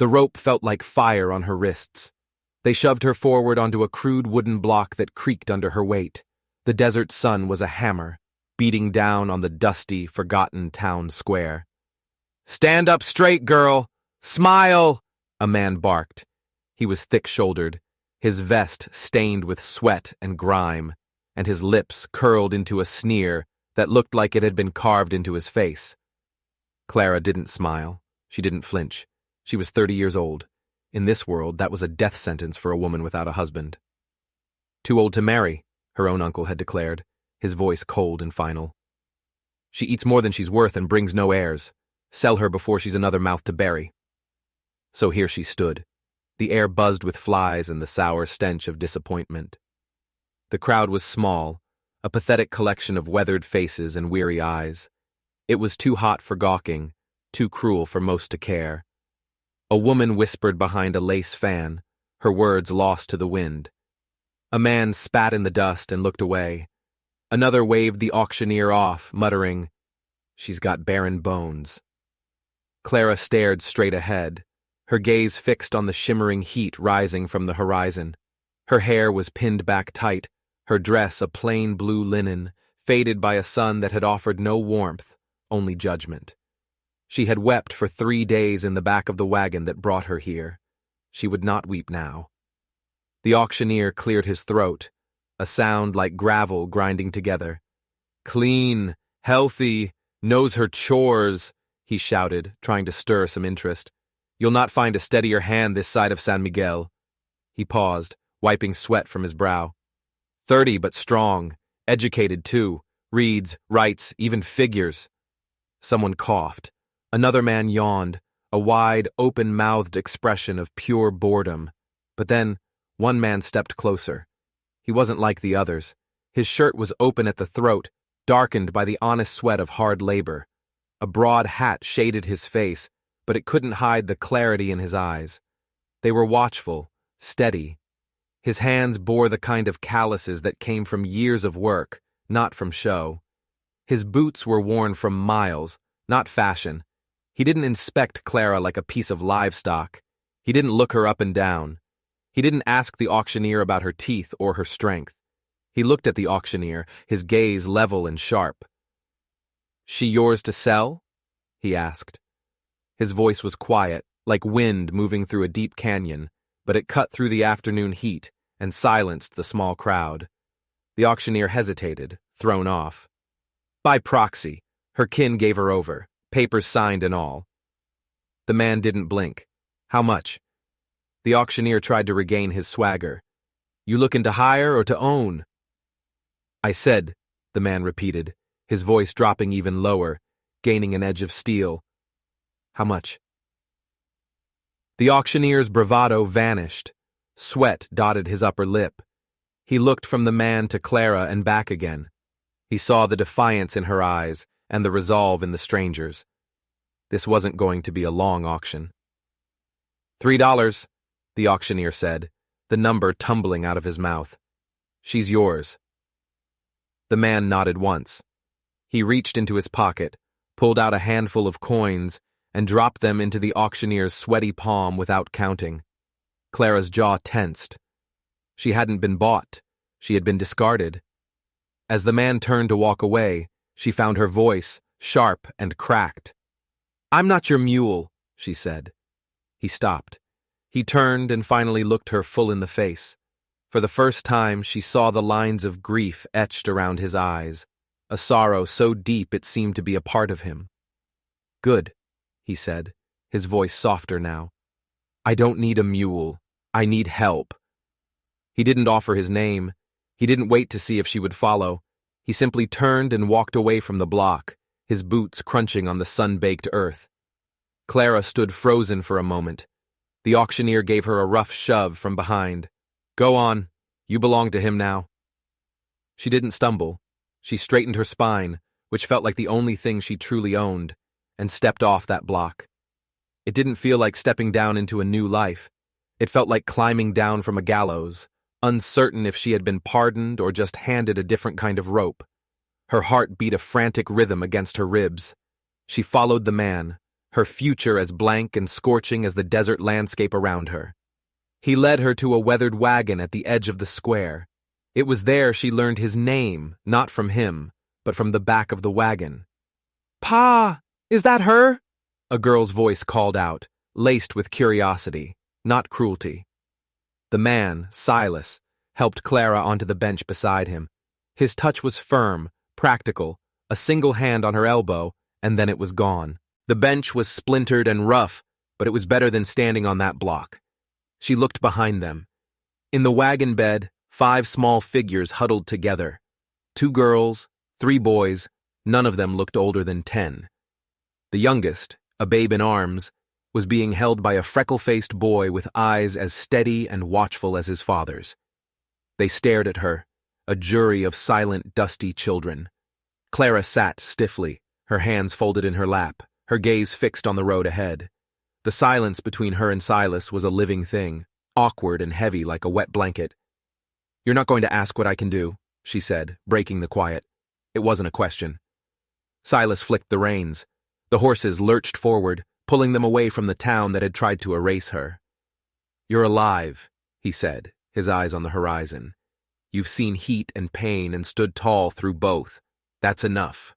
The rope felt like fire on her wrists. They shoved her forward onto a crude wooden block that creaked under her weight. The desert sun was a hammer, beating down on the dusty, forgotten town square. "Stand up straight, girl! Smile!" a man barked. He was thick-shouldered, his vest stained with sweat and grime, and his lips curled into a sneer that looked like it had been carved into his face. Clara didn't smile. She didn't flinch. She was 30 years old. In this world, that was a death sentence for a woman without a husband. "Too old to marry," her own uncle had declared, his voice cold and final. "She eats more than she's worth and brings no heirs. Sell her before she's another mouth to bury." So here she stood. The air buzzed with flies and the sour stench of disappointment. The crowd was small, a pathetic collection of weathered faces and weary eyes. It was too hot for gawking, too cruel for most to care. A woman whispered behind a lace fan, her words lost to the wind. A man spat in the dust and looked away. Another waved the auctioneer off, muttering, "She's got barren bones." Clara stared straight ahead, her gaze fixed on the shimmering heat rising from the horizon. Her hair was pinned back tight, her dress a plain blue linen, faded by a sun that had offered no warmth, only judgment. She had wept for 3 days in the back of the wagon that brought her here. She would not weep now. The auctioneer cleared his throat, a sound like gravel grinding together. "Clean, healthy, knows her chores," he shouted, trying to stir some interest. "You'll not find a steadier hand this side of San Miguel." He paused, wiping sweat from his brow. 30 but strong, educated too, reads, writes, even figures. Someone coughed. Another man yawned, a wide, open-mouthed expression of pure boredom. But then, one man stepped closer. He wasn't like the others. His shirt was open at the throat, darkened by the honest sweat of hard labor. A broad hat shaded his face, but it couldn't hide the clarity in his eyes. They were watchful, steady. His hands bore the kind of calluses that came from years of work, not from show. His boots were worn from miles, not fashion. He didn't inspect Clara like a piece of livestock. He didn't look her up and down. He didn't ask the auctioneer about her teeth or her strength. He looked at the auctioneer, his gaze level and sharp. "She yours to sell?" he asked. His voice was quiet, like wind moving through a deep canyon, but it cut through the afternoon heat and silenced the small crowd. The auctioneer hesitated, thrown off. By proxy, her kin gave her over, papers signed and all. The man didn't blink. "How much?" The auctioneer tried to regain his swagger. "You looking to hire or to own?" "I said," the man repeated, his voice dropping even lower, gaining an edge of steel. "How much?" The auctioneer's bravado vanished. Sweat dotted his upper lip. He looked from the man to Clara and back again. He saw the defiance in her eyes and the resolve in the stranger's. This wasn't going to be a long auction. $3, the auctioneer said, the number tumbling out of his mouth. "She's yours." The man nodded once. He reached into his pocket, pulled out a handful of coins, and dropped them into the auctioneer's sweaty palm without counting. Clara's jaw tensed. She hadn't been bought. She had been discarded. As the man turned to walk away, she found her voice, sharp and cracked. "I'm not your mule," she said. He stopped. He turned and finally looked her full in the face. For the first time, she saw the lines of grief etched around his eyes, a sorrow so deep it seemed to be a part of him. "Good," he said, his voice softer now. "I don't need a mule. I need help." He didn't offer his name. He didn't wait to see if she would follow. He simply turned and walked away from the block, his boots crunching on the sun-baked earth. Clara stood frozen for a moment. The auctioneer gave her a rough shove from behind. "Go on. You belong to him now." She didn't stumble. She straightened her spine, which felt like the only thing she truly owned, and stepped off that block. It didn't feel like stepping down into a new life. It felt like climbing down from a gallows, uncertain if she had been pardoned or just handed a different kind of rope. Her heart beat a frantic rhythm against her ribs. She followed the man, her future as blank and scorching as the desert landscape around her. He led her to a weathered wagon at the edge of the square. It was there she learned his name, not from him, but from the back of the wagon. "Pa, is that her?" A girl's voice called out, laced with curiosity, not cruelty. The man, Silas, helped Clara onto the bench beside him. His touch was firm, practical, a single hand on her elbow, and then it was gone. The bench was splintered and rough, but it was better than standing on that block. She looked behind them. In the wagon bed, 5 small figures huddled together. 2 girls, 3 boys, none of them looked older than 10. The youngest, a babe in arms, was being held by a freckle-faced boy with eyes as steady and watchful as his father's. They stared at her, a jury of silent, dusty children. Clara sat stiffly, her hands folded in her lap, her gaze fixed on the road ahead. The silence between her and Silas was a living thing, awkward and heavy like a wet blanket. "You're not going to ask what I can do," she said, breaking the quiet. It wasn't a question. Silas flicked the reins. The horses lurched forward, pulling them away from the town that had tried to erase her. "You're alive," he said, his eyes on the horizon. "You've seen heat and pain and stood tall through both. That's enough."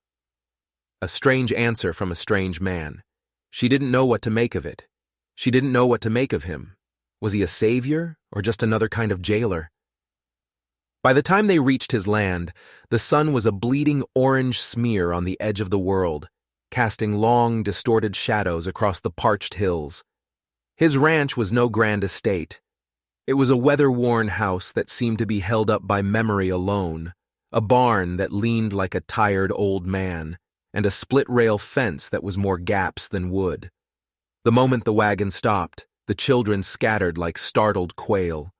A strange answer from a strange man. She didn't know what to make of it. She didn't know what to make of him. Was he a savior or just another kind of jailer? By the time they reached his land, the sun was a bleeding orange smear on the edge of the world, casting long, distorted shadows across the parched hills. His ranch was no grand estate. It was a weather-worn house that seemed to be held up by memory alone, a barn that leaned like a tired old man, and a split-rail fence that was more gaps than wood. The moment the wagon stopped, the children scattered like startled quail.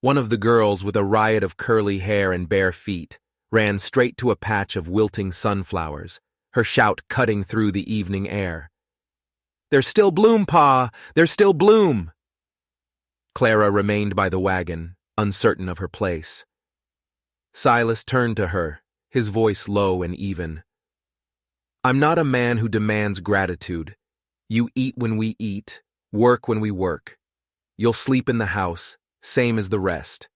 One of the girls, with a riot of curly hair and bare feet, ran straight to a patch of wilting sunflowers, her shout cutting through the evening air. "There's still bloom, Pa! There's still bloom!" Clara remained by the wagon, uncertain of her place. Silas turned to her, his voice low and even. "I'm not a man who demands gratitude. You eat when we eat, work when we work. You'll sleep in the house, same as the rest.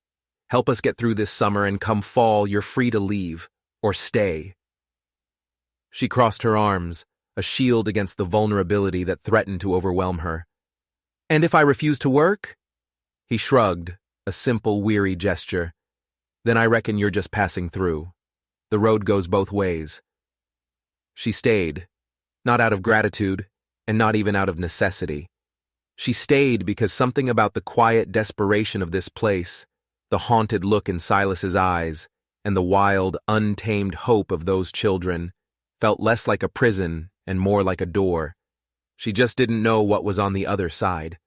Help us get through this summer, and come fall, you're free to leave, or stay." She crossed her arms, a shield against the vulnerability that threatened to overwhelm her. "And if I refuse to work?" He shrugged, a simple, weary gesture. "Then I reckon you're just passing through. The road goes both ways." She stayed, not out of gratitude, and not even out of necessity. She stayed because something about the quiet desperation of this place, the haunted look in Silas's eyes, and the wild, untamed hope of those children, felt less like a prison and more like a door. She just didn't know what was on the other side.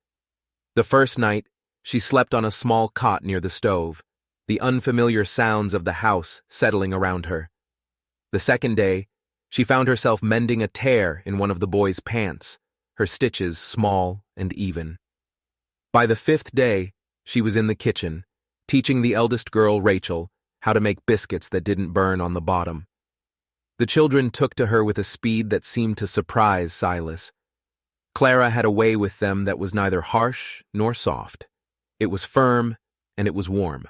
The first night, she slept on a small cot near the stove, the unfamiliar sounds of the house settling around her. The second day, she found herself mending a tear in one of the boys' pants, her stitches small and even. By the 5th day, she was in the kitchen, teaching the eldest girl, Rachel, how to make biscuits that didn't burn on the bottom. The children took to her with a speed that seemed to surprise Silas. Clara had a way with them that was neither harsh nor soft. It was firm, and it was warm.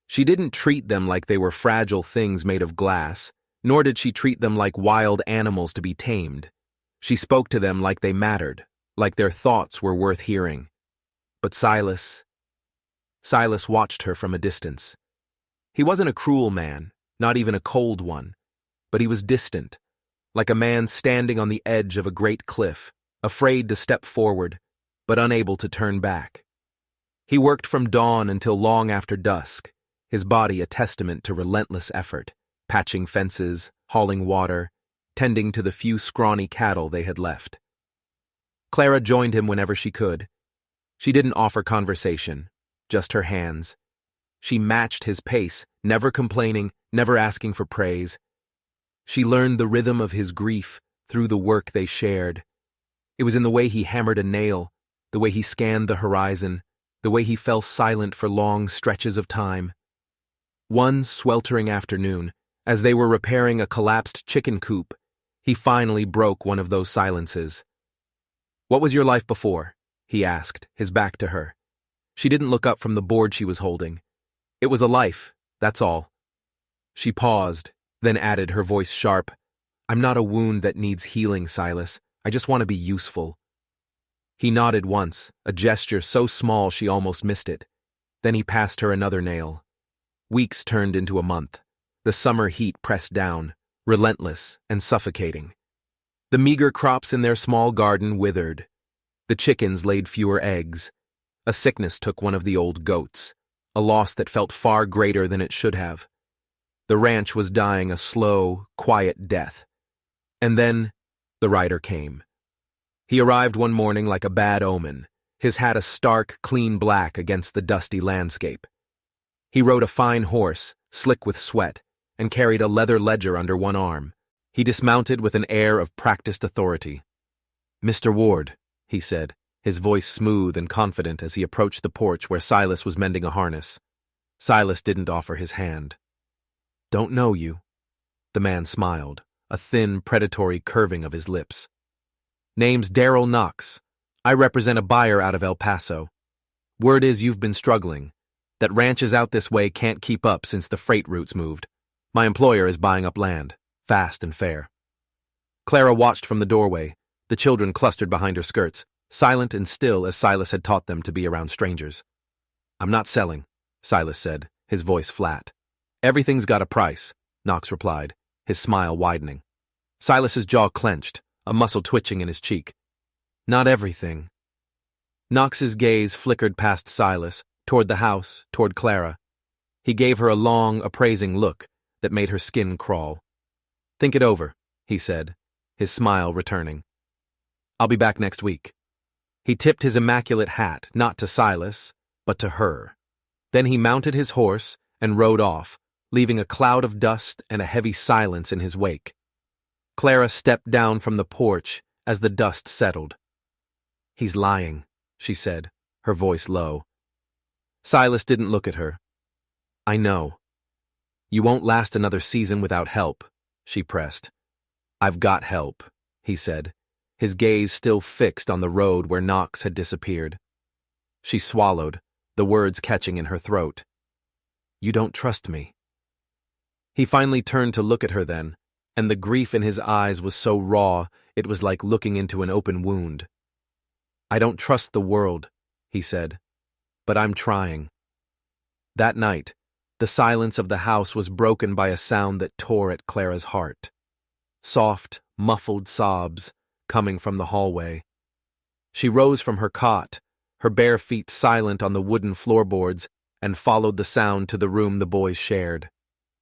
She didn't treat them like they were fragile things made of glass, nor did she treat them like wild animals to be tamed. She spoke to them like they mattered, like their thoughts were worth hearing. But Silas watched her from a distance. He wasn't a cruel man, not even a cold one, but he was distant, like a man standing on the edge of a great cliff, afraid to step forward, but unable to turn back. He worked from dawn until long after dusk, his body a testament to relentless effort, patching fences, hauling water, tending to the few scrawny cattle they had left. Clara joined him whenever she could. She didn't offer conversation, just her hands. She matched his pace, never complaining, never asking for praise. She learned the rhythm of his grief through the work they shared. It was in the way he hammered a nail, the way he scanned the horizon, the way he fell silent for long stretches of time. One sweltering afternoon, as they were repairing a collapsed chicken coop, he finally broke one of those silences, "What was your life before?" he asked, his back to her. She didn't look up from the board she was holding. "It was a life, that's all." She paused, then added, her voice sharp, "I'm not a wound that needs healing, Silas. I just want to be useful." He nodded once, a gesture so small she almost missed it. Then he passed her another nail. Weeks turned into a month. The summer heat pressed down, relentless and suffocating. The meager crops in their small garden withered. The chickens laid fewer eggs. A sickness took one of the old goats, a loss that felt far greater than it should have. The ranch was dying a slow, quiet death. And then the rider came. He arrived one morning like a bad omen, his hat a stark, clean black against the dusty landscape. He rode a fine horse, slick with sweat, and carried a leather ledger under one arm. He dismounted with an air of practiced authority. "Mr. Ward," he said, his voice smooth and confident as he approached the porch where Silas was mending a harness. Silas didn't offer his hand. "Don't know you." The man smiled, a thin, predatory curving of his lips. "Name's Darrell Knox. I represent a buyer out of El Paso. Word is you've been struggling. That ranches out this way can't keep up since the freight routes moved. My employer is buying up land, fast and fair." Clara watched from the doorway, the children clustered behind her skirts, silent and still as Silas had taught them to be around strangers. "I'm not selling," Silas said, his voice flat. "Everything's got a price," Knox replied, his smile widening. Silas's jaw clenched, a muscle twitching in his cheek. "Not everything." Knox's gaze flickered past Silas, toward the house, toward Clara. He gave her a long, appraising look that made her skin crawl. "Think it over," he said, his smile returning. "I'll be back next week." He tipped his immaculate hat, not to Silas, but to her. Then he mounted his horse and rode off, leaving a cloud of dust and a heavy silence in his wake. Clara stepped down from the porch as the dust settled. "He's lying," she said, her voice low. Silas didn't look at her. "I know. You won't last another season without help," she pressed. "I've got help," he said, his gaze still fixed on the road where Knox had disappeared. She swallowed, the words catching in her throat. "You don't trust me." He finally turned to look at her then, and the grief in his eyes was so raw it was like looking into an open wound. "I don't trust the world," he said, "but I'm trying." That night, the silence of the house was broken by a sound that tore at Clara's heart. Soft, muffled sobs coming from the hallway. She rose from her cot, her bare feet silent on the wooden floorboards, and followed the sound to the room the boys shared.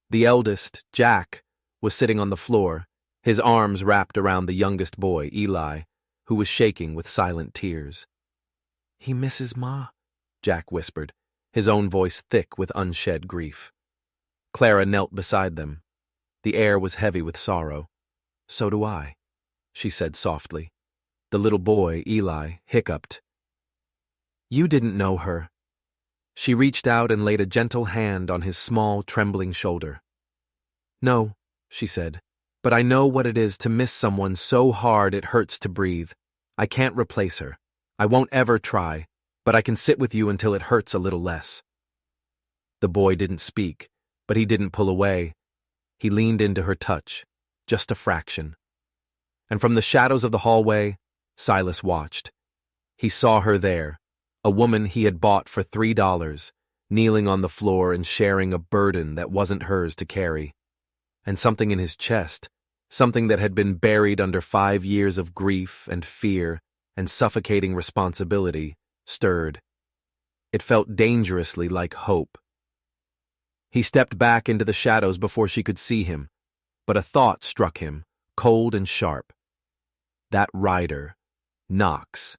The eldest, Jack, was sitting on the floor, his arms wrapped around the youngest boy, Eli, who was shaking with silent tears. "He misses Ma," Jack whispered, his own voice thick with unshed grief. Clara knelt beside them. The air was heavy with sorrow. "So do I," she said softly. The little boy, Eli, hiccuped. "You didn't know her." She reached out and laid a gentle hand on his small, trembling shoulder. "No," she said, "but I know what it is to miss someone so hard it hurts to breathe. I can't replace her. I won't ever try, but I can sit with you until it hurts a little less." The boy didn't speak, but he didn't pull away. He leaned into her touch, just a fraction. And from the shadows of the hallway, Silas watched. He saw her there, a woman he had bought for $3, kneeling on the floor and sharing a burden that wasn't hers to carry. And something in his chest, something that had been buried under 5 years of grief and fear and suffocating responsibility, stirred. It felt dangerously like hope. He stepped back into the shadows before she could see him, but a thought struck him, cold and sharp. That rider, Knox.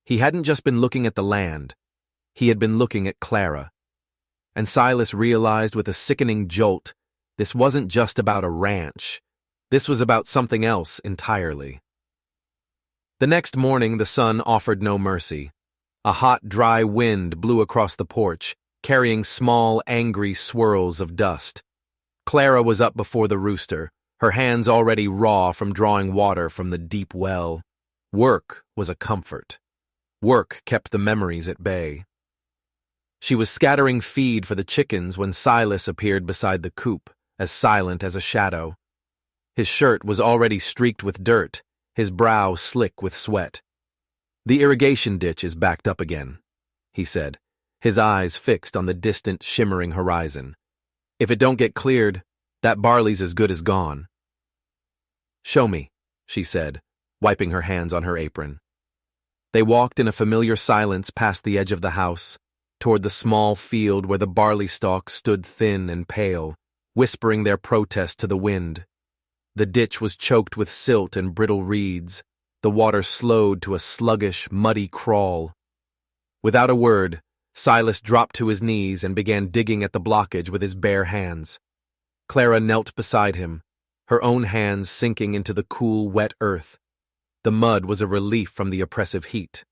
He hadn't just been looking at the land. He had been looking at Clara. And Silas realized with a sickening jolt, this wasn't just about a ranch. This was about something else entirely. The next morning, the sun offered no mercy. A hot, dry wind blew across the porch, carrying small, angry swirls of dust. Clara was up before the rooster, her hands already raw from drawing water from the deep well. Work was a comfort. Work kept the memories at bay. She was scattering feed for the chickens when Silas appeared beside the coop, as silent as a shadow. His shirt was already streaked with dirt, his brow slick with sweat. "The irrigation ditch is backed up again," he said, his eyes fixed on the distant, shimmering horizon. "If it don't get cleared, that barley's as good as gone." "Show me," she said, wiping her hands on her apron. They walked in a familiar silence past the edge of the house, toward the small field where the barley stalks stood thin and pale, whispering their protest to the wind. The ditch was choked with silt and brittle reeds. The water slowed to a sluggish, muddy crawl. Without a word, Silas dropped to his knees and began digging at the blockage with his bare hands. Clara knelt beside him, her own hands sinking into the cool, wet earth. The mud was a relief from the oppressive heat.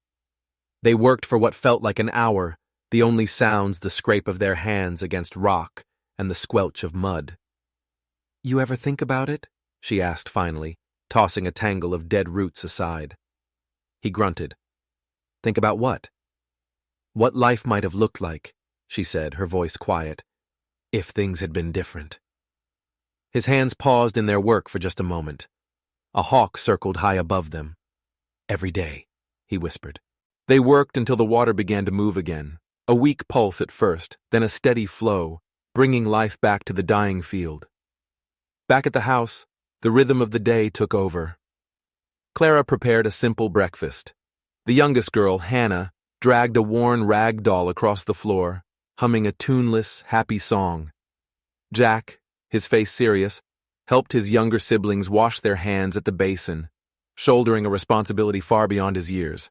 They worked for what felt like an hour, the only sounds the scrape of their hands against rock and the squelch of mud. "You ever think about it?" she asked finally, tossing a tangle of dead roots aside. He grunted. "Think about what?" "What life might have looked like," she said, her voice quiet, "if things had been different." His hands paused in their work for just a moment. A hawk circled high above them. "Every day," he whispered. They worked until the water began to move again, a weak pulse at first, then a steady flow, bringing life back to the dying field. Back at the house, the rhythm of the day took over. Clara prepared a simple breakfast. The youngest girl, Hannah, dragged a worn rag doll across the floor, humming a tuneless, happy song. Jack, his face serious, helped his younger siblings wash their hands at the basin, shouldering a responsibility far beyond his years.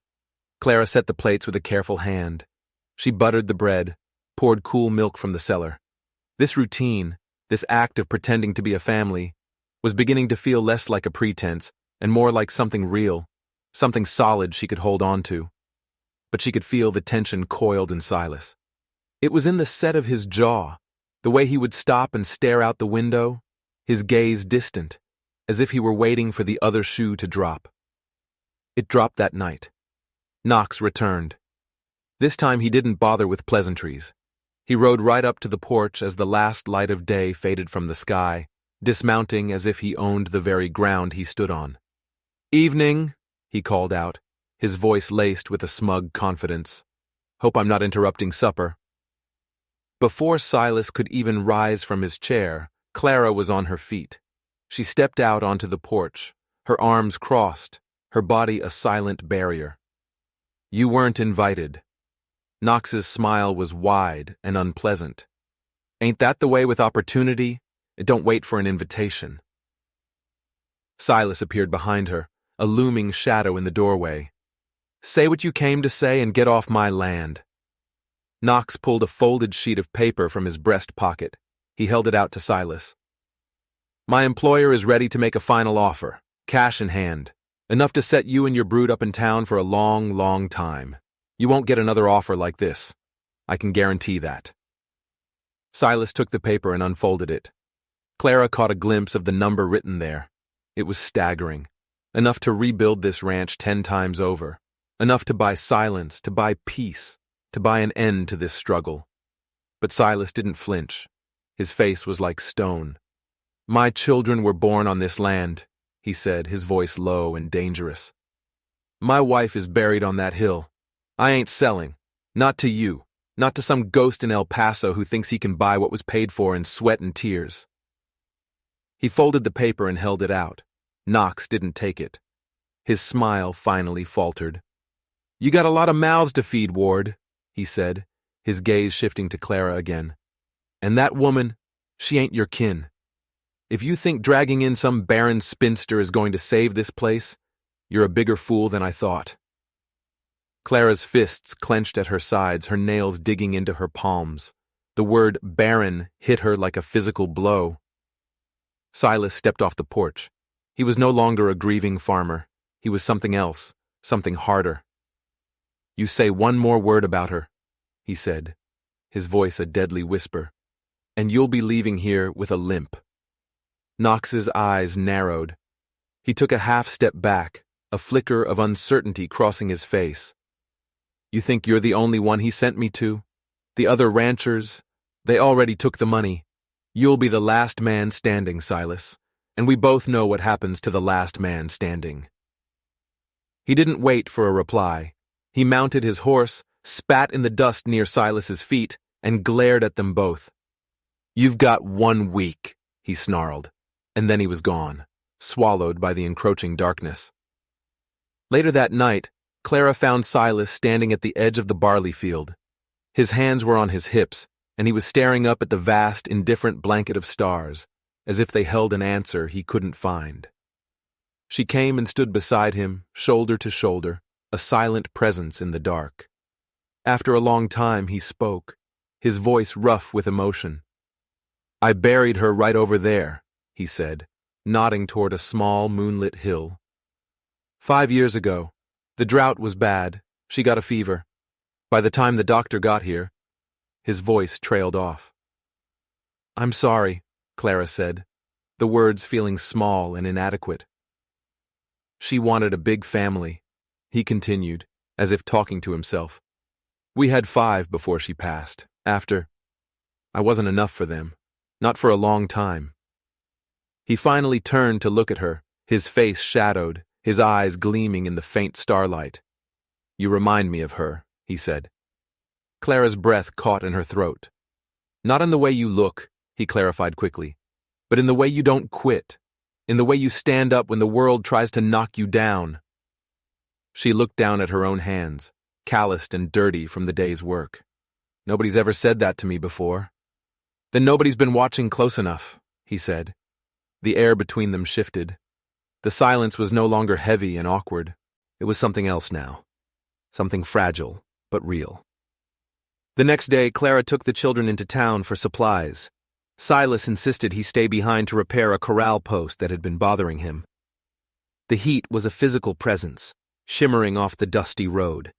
Clara set the plates with a careful hand. She buttered the bread, poured cool milk from the cellar. This routine, this act of pretending to be a family, was beginning to feel less like a pretense and more like something real, something solid she could hold on to. But she could feel the tension coiled in Silas. It was in the set of his jaw, the way he would stop and stare out the window, his gaze distant, as if he were waiting for the other shoe to drop. It dropped that night. Knox returned. This time he didn't bother with pleasantries. He rode right up to the porch as the last light of day faded from the sky, dismounting as if he owned the very ground he stood on. "Evening," he called out, his voice laced with a smug confidence. "Hope I'm not interrupting supper." Before Silas could even rise from his chair, Clara was on her feet. She stepped out onto the porch, her arms crossed, her body a silent barrier. "You weren't invited." Knox's smile was wide and unpleasant. "Ain't that the way with opportunity? It don't wait for an invitation." Silas appeared behind her, a looming shadow in the doorway. "Say what you came to say and get off my land." Knox pulled a folded sheet of paper from his breast pocket. He held it out to Silas. "My employer is ready to make a final offer, cash in hand, enough to set you and your brood up in town for a long, long time. You won't get another offer like this. I can guarantee that." Silas took the paper and unfolded it. Clara caught a glimpse of the number written there. It was staggering. Enough to rebuild this ranch 10 times over. Enough to buy silence, to buy peace, to buy an end to this struggle. But Silas didn't flinch. His face was like stone. "My children were born on this land," he said, his voice low and dangerous. "My wife is buried on that hill. I ain't selling. Not to you. Not to some ghost in El Paso who thinks he can buy what was paid for in sweat and tears." He folded the paper and held it out. Knox didn't take it. His smile finally faltered. "You got a lot of mouths to feed, Ward," he said, his gaze shifting to Clara again. "And that woman, she ain't your kin. If you think dragging in some barren spinster is going to save this place, you're a bigger fool than I thought." Clara's fists clenched at her sides, her nails digging into her palms. The word barren hit her like a physical blow. Silas stepped off the porch. He was no longer a grieving farmer. He was something else, something harder. "You say one more word about her," he said, his voice a deadly whisper, "and you'll be leaving here with a limp." Knox's eyes narrowed. He took a half step back, a flicker of uncertainty crossing his face. You think you're the only one he sent me to? The other ranchers, they already took the money. You'll be the last man standing, Silas, and we both know what happens to the last man standing. He didn't wait for a reply. He mounted his horse, spat in the dust near Silas's feet, and glared at them both. You've got 1 week, he snarled, and then he was gone, swallowed by the encroaching darkness. Later that night, Clara found Silas standing at the edge of the barley field. His hands were on his hips, and he was staring up at the vast, indifferent blanket of stars, as if they held an answer he couldn't find. She came and stood beside him, shoulder to shoulder, a silent presence in the dark. After a long time, he spoke, his voice rough with emotion. I buried her right over there, he said, nodding toward a small, moonlit hill. 5 years ago, the drought was bad. She got a fever. By the time the doctor got here, his voice trailed off. I'm sorry, Clara said, the words feeling small and inadequate. She wanted a big family, he continued, as if talking to himself. We had 5 before she passed. After, I wasn't enough for them, not for a long time. He finally turned to look at her, his face shadowed, his eyes gleaming in the faint starlight. You remind me of her, he said. Clara's breath caught in her throat. Not in the way you look, he clarified quickly, but in the way you don't quit, in the way you stand up when the world tries to knock you down. She looked down at her own hands, calloused and dirty from the day's work. Nobody's ever said that to me before. Then nobody's been watching close enough, he said. The air between them shifted. The silence was no longer heavy and awkward. It was something else now. Something fragile, but real. The next day, Clara took the children into town for supplies. Silas insisted he stay behind to repair a corral post that had been bothering him. The heat was a physical presence, shimmering off the dusty road.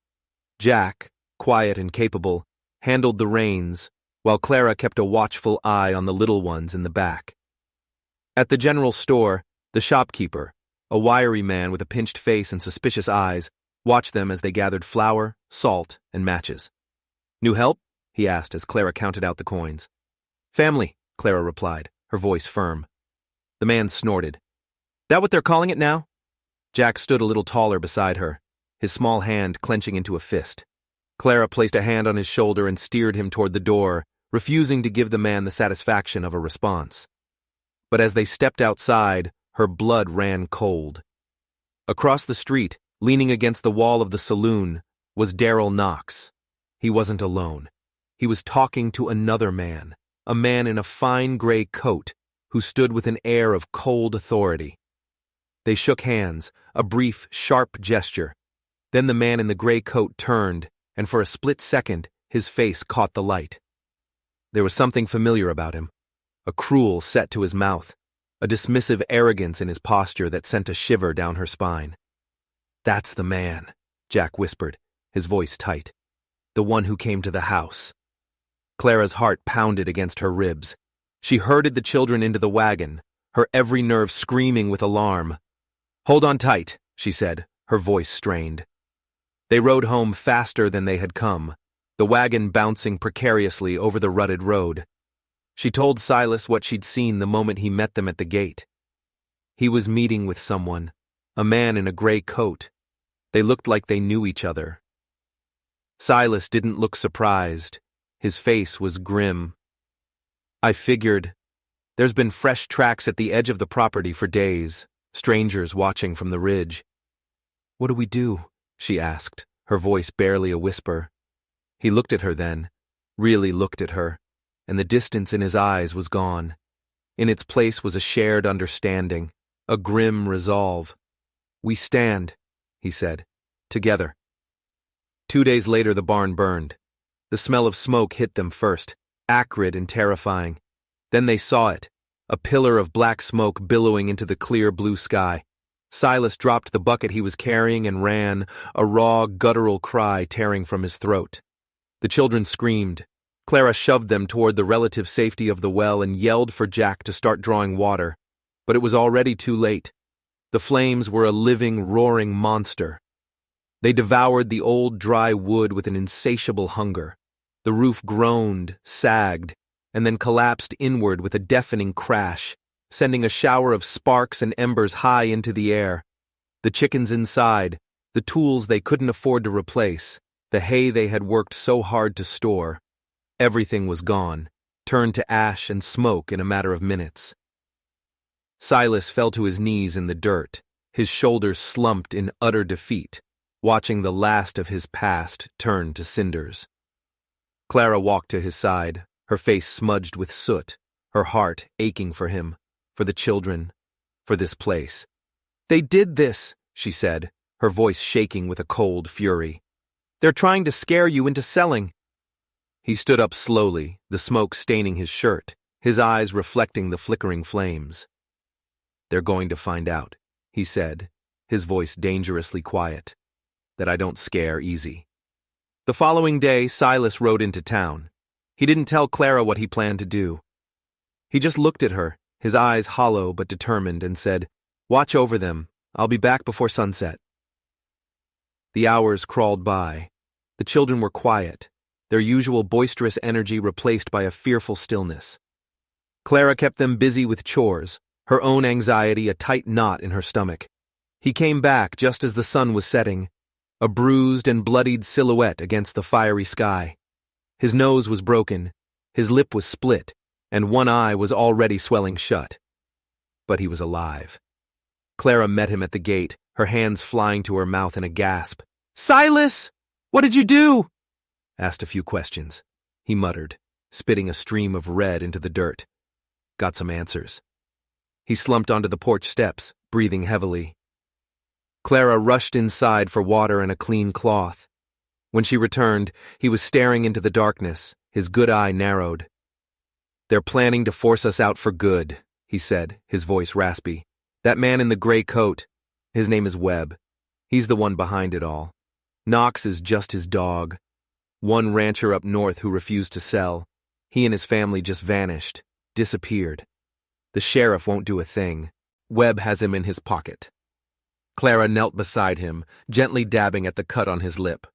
Jack, quiet and capable, handled the reins, while Clara kept a watchful eye on the little ones in the back. At the general store, the shopkeeper, a wiry man with a pinched face and suspicious eyes, watched them as they gathered flour, salt, and matches. New help? He asked as Clara counted out the coins. Family, Clara replied, her voice firm. The man snorted. That what they're calling it now? Jack stood a little taller beside her, his small hand clenching into a fist. Clara placed a hand on his shoulder and steered him toward the door, refusing to give the man the satisfaction of a response. But as they stepped outside, her blood ran cold. Across the street, leaning against the wall of the saloon, was Darrell Knox. He wasn't alone. He was talking to another man, a man in a fine gray coat, who stood with an air of cold authority. They shook hands, a brief, sharp gesture. Then the man in the gray coat turned, and for a split second, his face caught the light. There was something familiar about him, a cruel set to his mouth, a dismissive arrogance in his posture that sent a shiver down her spine. That's the man, Jack whispered, his voice tight. The one who came to the house. Clara's heart pounded against her ribs. She herded the children into the wagon, her every nerve screaming with alarm. Hold on tight, she said, her voice strained. They rode home faster than they had come, the wagon bouncing precariously over the rutted road. She told Silas what she'd seen the moment he met them at the gate. He was meeting with someone, a man in a gray coat. They looked like they knew each other. Silas didn't look surprised. His face was grim. I figured. There's been fresh tracks at the edge of the property for days, strangers watching from the ridge. What do we do? She asked, her voice barely a whisper. He looked at her then, really looked at her, and the distance in his eyes was gone. In its place was a shared understanding, a grim resolve. We stand, he said, together. 2 days later the barn burned. The smell of smoke hit them first, acrid and terrifying. Then they saw it, a pillar of black smoke billowing into the clear blue sky. Silas dropped the bucket he was carrying and ran, a raw, guttural cry tearing from his throat. The children screamed. Clara shoved them toward the relative safety of the well and yelled for Jack to start drawing water, but it was already too late. The flames were a living, roaring monster. They devoured the old, dry wood with an insatiable hunger. The roof groaned, sagged, and then collapsed inward with a deafening crash, sending a shower of sparks and embers high into the air. The chickens inside, the tools they couldn't afford to replace, the hay they had worked so hard to store, everything was gone, turned to ash and smoke in a matter of minutes. Silas fell to his knees in the dirt, his shoulders slumped in utter defeat, watching the last of his past turn to cinders. Clara walked to his side, her face smudged with soot, her heart aching for him, for the children, for this place. "They did this," she said, her voice shaking with a cold fury. "They're trying to scare you into selling." He stood up slowly, the smoke staining his shirt, his eyes reflecting the flickering flames. "They're going to find out," he said, his voice dangerously quiet, "that I don't scare easy." The following day, Silas rode into town. He didn't tell Clara what he planned to do. He just looked at her, his eyes hollow but determined, and said, "Watch over them. I'll be back before sunset." The hours crawled by. The children were quiet, their usual boisterous energy replaced by a fearful stillness. Clara kept them busy with chores, her own anxiety a tight knot in her stomach. He came back just as the sun was setting, a bruised and bloodied silhouette against the fiery sky. His nose was broken, his lip was split, and one eye was already swelling shut. But he was alive. Clara met him at the gate, her hands flying to her mouth in a gasp. "Silas! What did you do?" Asked a few questions. He muttered, spitting a stream of red into the dirt. Got some answers. He slumped onto the porch steps, breathing heavily. Clara rushed inside for water and a clean cloth. When she returned, he was staring into the darkness, his good eye narrowed. "They're planning to force us out for good," he said, his voice raspy. "That man in the gray coat, his name is Webb. He's the one behind it all. Knox is just his dog. One rancher up north who refused to sell. He and his family just vanished, disappeared. The sheriff won't do a thing. Webb has him in his pocket." Clara knelt beside him, gently dabbing at the cut on his lip.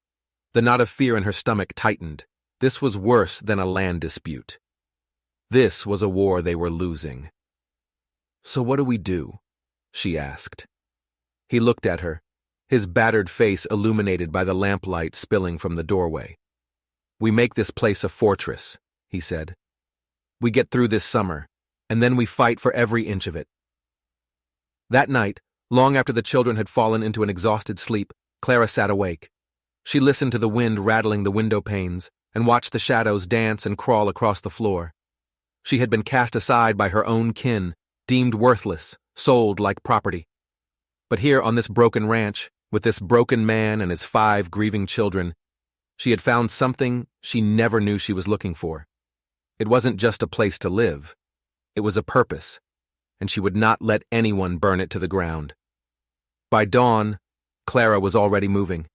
The knot of fear in her stomach tightened. This was worse than a land dispute. This was a war they were losing. "So what do we do?" she asked. He looked at her, his battered face illuminated by the lamplight spilling from the doorway. "We make this place a fortress," he said. "We get through this summer, and then we fight for every inch of it." That night, long after the children had fallen into an exhausted sleep, Clara sat awake. She listened to the wind rattling the window panes and watched the shadows dance and crawl across the floor. She had been cast aside by her own kin, deemed worthless, sold like property. But here on this broken ranch, with this broken man and his 5 grieving children, she had found something she never knew she was looking for. It wasn't just a place to live. It was a purpose, and she would not let anyone burn it to the ground. By dawn, Clara was already moving.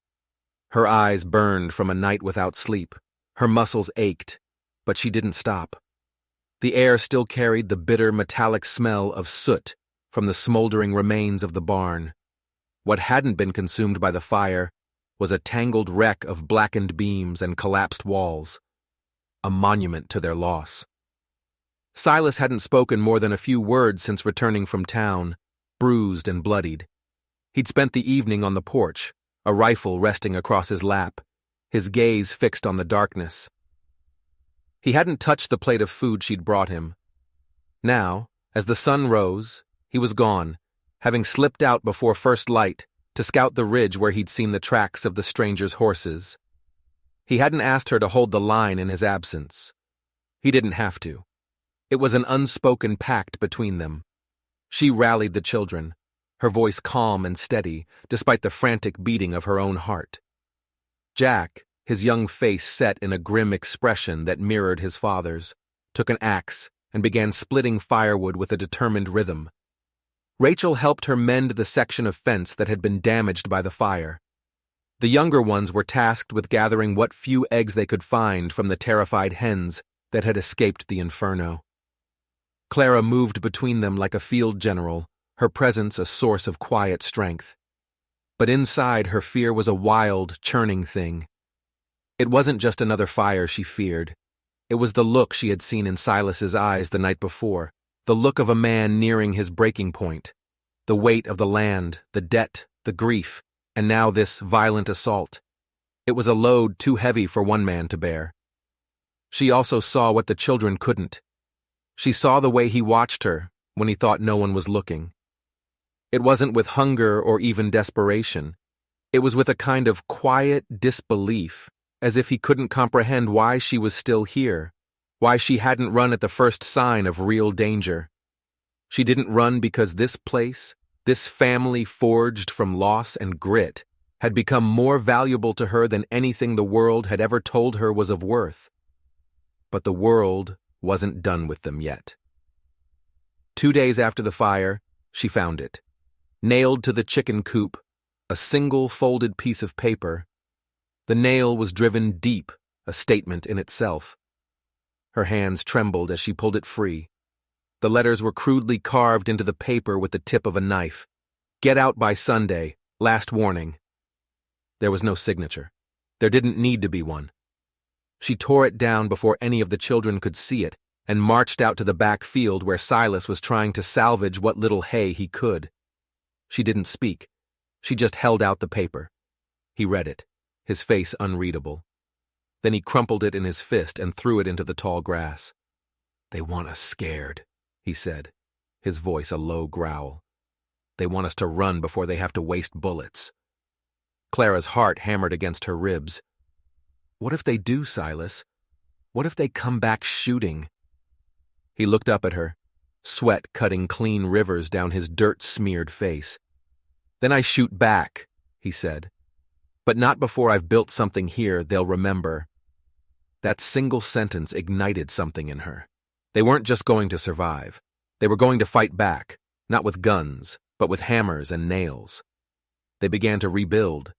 Her eyes burned from a night without sleep. Her muscles ached, but she didn't stop. The air still carried the bitter metallic smell of soot from the smoldering remains of the barn. What hadn't been consumed by the fire was a tangled wreck of blackened beams and collapsed walls, a monument to their loss. Silas hadn't spoken more than a few words since returning from town, bruised and bloodied. He'd spent the evening on the porch, a rifle resting across his lap, his gaze fixed on the darkness. He hadn't touched the plate of food she'd brought him. Now, as the sun rose, he was gone, having slipped out before first light to scout the ridge where he'd seen the tracks of the stranger's horses. He hadn't asked her to hold the line in his absence. He didn't have to. It was an unspoken pact between them. She rallied the children, her voice calm and steady, despite the frantic beating of her own heart. Jack, his young face set in a grim expression that mirrored his father's, took an axe and began splitting firewood with a determined rhythm. Rachel helped her mend the section of fence that had been damaged by the fire. The younger ones were tasked with gathering what few eggs they could find from the terrified hens that had escaped the inferno. Clara moved between them like a field general, her presence a source of quiet strength. But inside, her fear was a wild, churning thing. It wasn't just another fire she feared. It was the look she had seen in Silas's eyes the night before, the look of a man nearing his breaking point. The weight of the land, the debt, the grief, and now this violent assault. It was a load too heavy for one man to bear. She also saw what the children couldn't. She saw the way he watched her when he thought no one was looking. It wasn't with hunger or even desperation. It was with a kind of quiet disbelief, as if he couldn't comprehend why she was still here, why she hadn't run at the first sign of real danger. She didn't run because this place, this family forged from loss and grit, had become more valuable to her than anything the world had ever told her was of worth. But the world wasn't done with them yet. 2 days after the fire, she found it. Nailed to the chicken coop, a single folded piece of paper. The nail was driven deep, a statement in itself. Her hands trembled as she pulled it free. The letters were crudely carved into the paper with the tip of a knife. Get out by Sunday, last warning. There was no signature. There didn't need to be one. She tore it down before any of the children could see it and marched out to the back field where Silas was trying to salvage what little hay he could. She didn't speak. She just held out the paper. He read it, his face unreadable. Then he crumpled it in his fist and threw it into the tall grass. They want us scared, he said, his voice a low growl. They want us to run before they have to waste bullets. Clara's heart hammered against her ribs. What if they do, Silas? What if they come back shooting? He looked up at her, sweat cutting clean rivers down his dirt-smeared face. Then I shoot back, he said. But not before I've built something here they'll remember. That single sentence ignited something in her. They weren't just going to survive. They were going to fight back, not with guns, but with hammers and nails. They began to rebuild,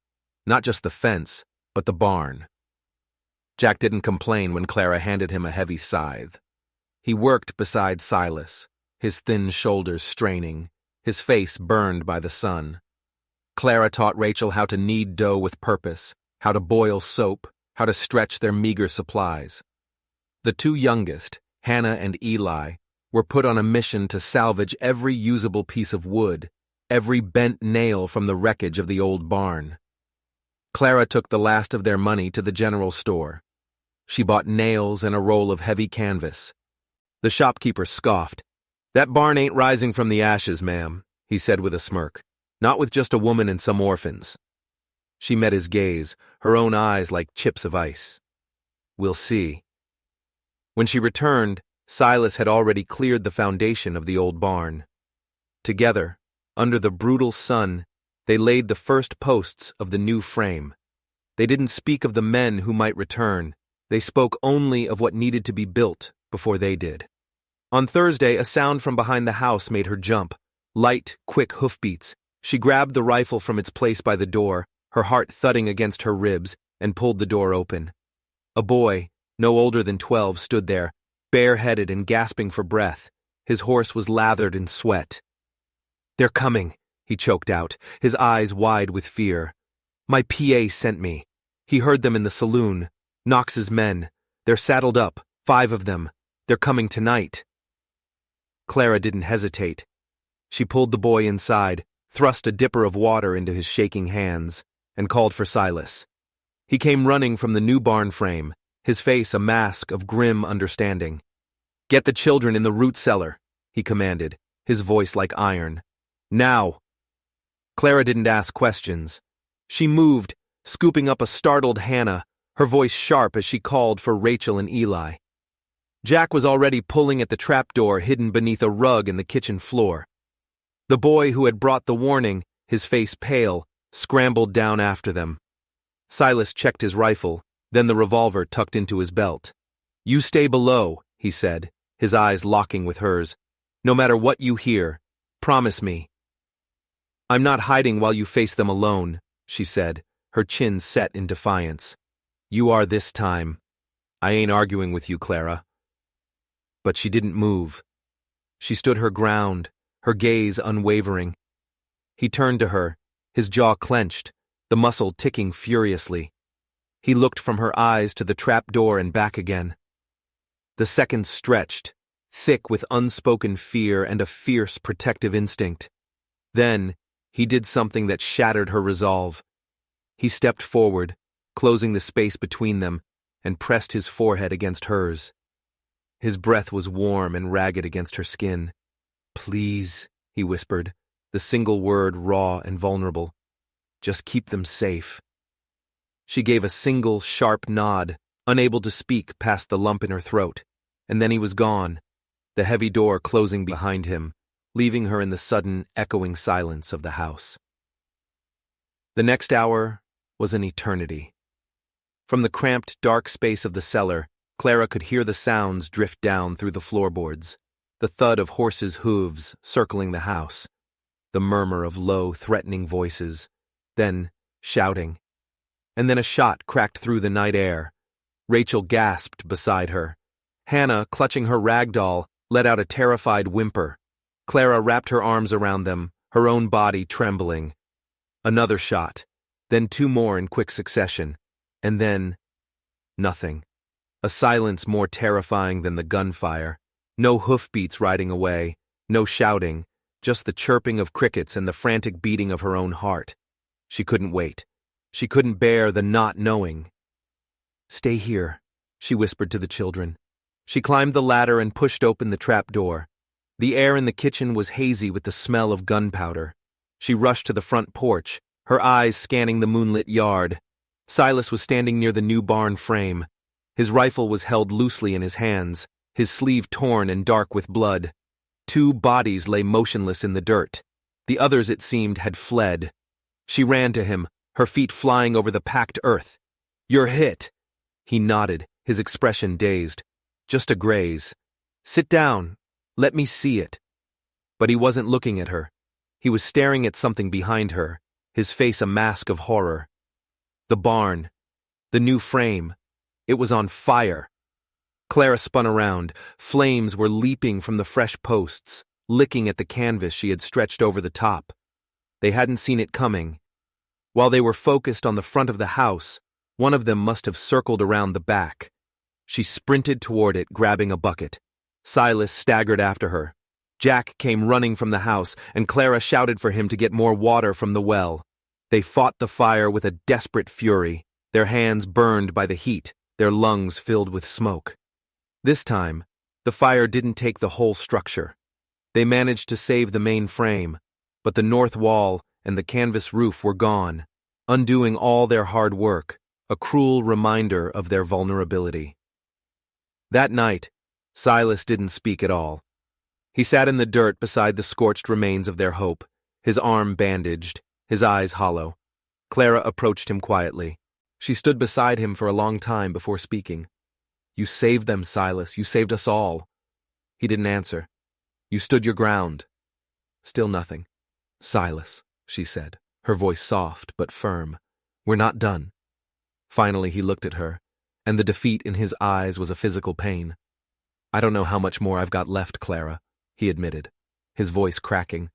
not just the fence, but the barn. Jack didn't complain when Clara handed him a heavy scythe. He worked beside Silas, his thin shoulders straining, his face burned by the sun. Clara taught Rachel how to knead dough with purpose, how to boil soap, how to stretch their meager supplies. The two youngest, Hannah and Eli, were put on a mission to salvage every usable piece of wood, every bent nail from the wreckage of the old barn. Clara took the last of their money to the general store. She bought nails and a roll of heavy canvas. The shopkeeper scoffed. "That barn ain't rising from the ashes, ma'am," he said with a smirk. "Not with just a woman and some orphans." She met his gaze, her own eyes like chips of ice. "We'll see." When she returned, Silas had already cleared the foundation of the old barn. Together, under the brutal sun, they laid the first posts of the new frame. They didn't speak of the men who might return. They spoke only of what needed to be built before they did. On Thursday, a sound from behind the house made her jump. Light, quick hoofbeats. She grabbed the rifle from its place by the door, her heart thudding against her ribs, and pulled the door open. A boy, no older than 12, stood there, bareheaded and gasping for breath. His horse was lathered in sweat. "They're coming," he choked out, his eyes wide with fear. "My PA sent me. He heard them in the saloon. Knox's men. They're saddled up, 5 of them. They're coming tonight." Clara didn't hesitate. She pulled the boy inside, thrust a dipper of water into his shaking hands, and called for Silas. He came running from the new barn frame, his face a mask of grim understanding. "Get the children in the root cellar," he commanded, his voice like iron. "Now!" Clara didn't ask questions. She moved, scooping up a startled Hannah, her voice sharp as she called for Rachel and Eli. Jack was already pulling at the trapdoor hidden beneath a rug in the kitchen floor. The boy who had brought the warning, his face pale, scrambled down after them. Silas checked his rifle, then the revolver tucked into his belt. "You stay below," he said, his eyes locking with hers. "No matter what you hear, promise me." "I'm not hiding while you face them alone," she said, her chin set in defiance. "You are this time. I ain't arguing with you, Clara." But she didn't move. She stood her ground, her gaze unwavering. He turned to her, his jaw clenched, the muscle ticking furiously. He looked from her eyes to the trap door and back again. The seconds stretched, thick with unspoken fear and a fierce protective instinct. Then, he did something that shattered her resolve. He stepped forward, closing the space between them, and pressed his forehead against hers. His breath was warm and ragged against her skin. "Please," he whispered, the single word raw and vulnerable. "Just keep them safe." She gave a single, sharp nod, unable to speak past the lump in her throat, and then he was gone, the heavy door closing behind him, leaving her in the sudden, echoing silence of the house. The next hour was an eternity. From the cramped, dark space of the cellar, Clara could hear the sounds drift down through the floorboards, the thud of horses' hooves circling the house, the murmur of low, threatening voices, then shouting. And then a shot cracked through the night air. Rachel gasped beside her. Hannah, clutching her rag doll, let out a terrified whimper. Clara wrapped her arms around them, her own body trembling. Another shot, then two more in quick succession, and then nothing. A silence more terrifying than the gunfire. No hoofbeats riding away, no shouting, just the chirping of crickets and the frantic beating of her own heart. She couldn't wait. She couldn't bear the not knowing. "Stay here," she whispered to the children. She climbed the ladder and pushed open the trap door. The air in the kitchen was hazy with the smell of gunpowder. She rushed to the front porch, her eyes scanning the moonlit yard. Silas was standing near the new barn frame. His rifle was held loosely in his hands, his sleeve torn and dark with blood. Two bodies lay motionless in the dirt. The others, it seemed, had fled. She ran to him, her feet flying over the packed earth. "You're hit." He nodded, his expression dazed. "Just a graze. Sit down. Let me see it." But he wasn't looking at her. He was staring at something behind her, his face a mask of horror. The barn. The new frame. It was on fire. Clara spun around. Flames were leaping from the fresh posts, licking at the canvas she had stretched over the top. They hadn't seen it coming. While they were focused on the front of the house, one of them must have circled around the back. She sprinted toward it, grabbing a bucket. Silas staggered after her. Jack came running from the house, and Clara shouted for him to get more water from the well. They fought the fire with a desperate fury, their hands burned by the heat, their lungs filled with smoke. This time, the fire didn't take the whole structure. They managed to save the main frame, but the north wall and the canvas roof were gone, undoing all their hard work, a cruel reminder of their vulnerability. That night, Silas didn't speak at all. He sat in the dirt beside the scorched remains of their hope, his arm bandaged, his eyes hollow. Clara approached him quietly. She stood beside him for a long time before speaking. "You saved them, Silas. You saved us all." He didn't answer. "You stood your ground." Still nothing. "Silas," she said, her voice soft but firm, "we're not done." Finally he looked at her, and the defeat in his eyes was a physical pain. "I don't know how much more I've got left, Clara," he admitted, his voice cracking.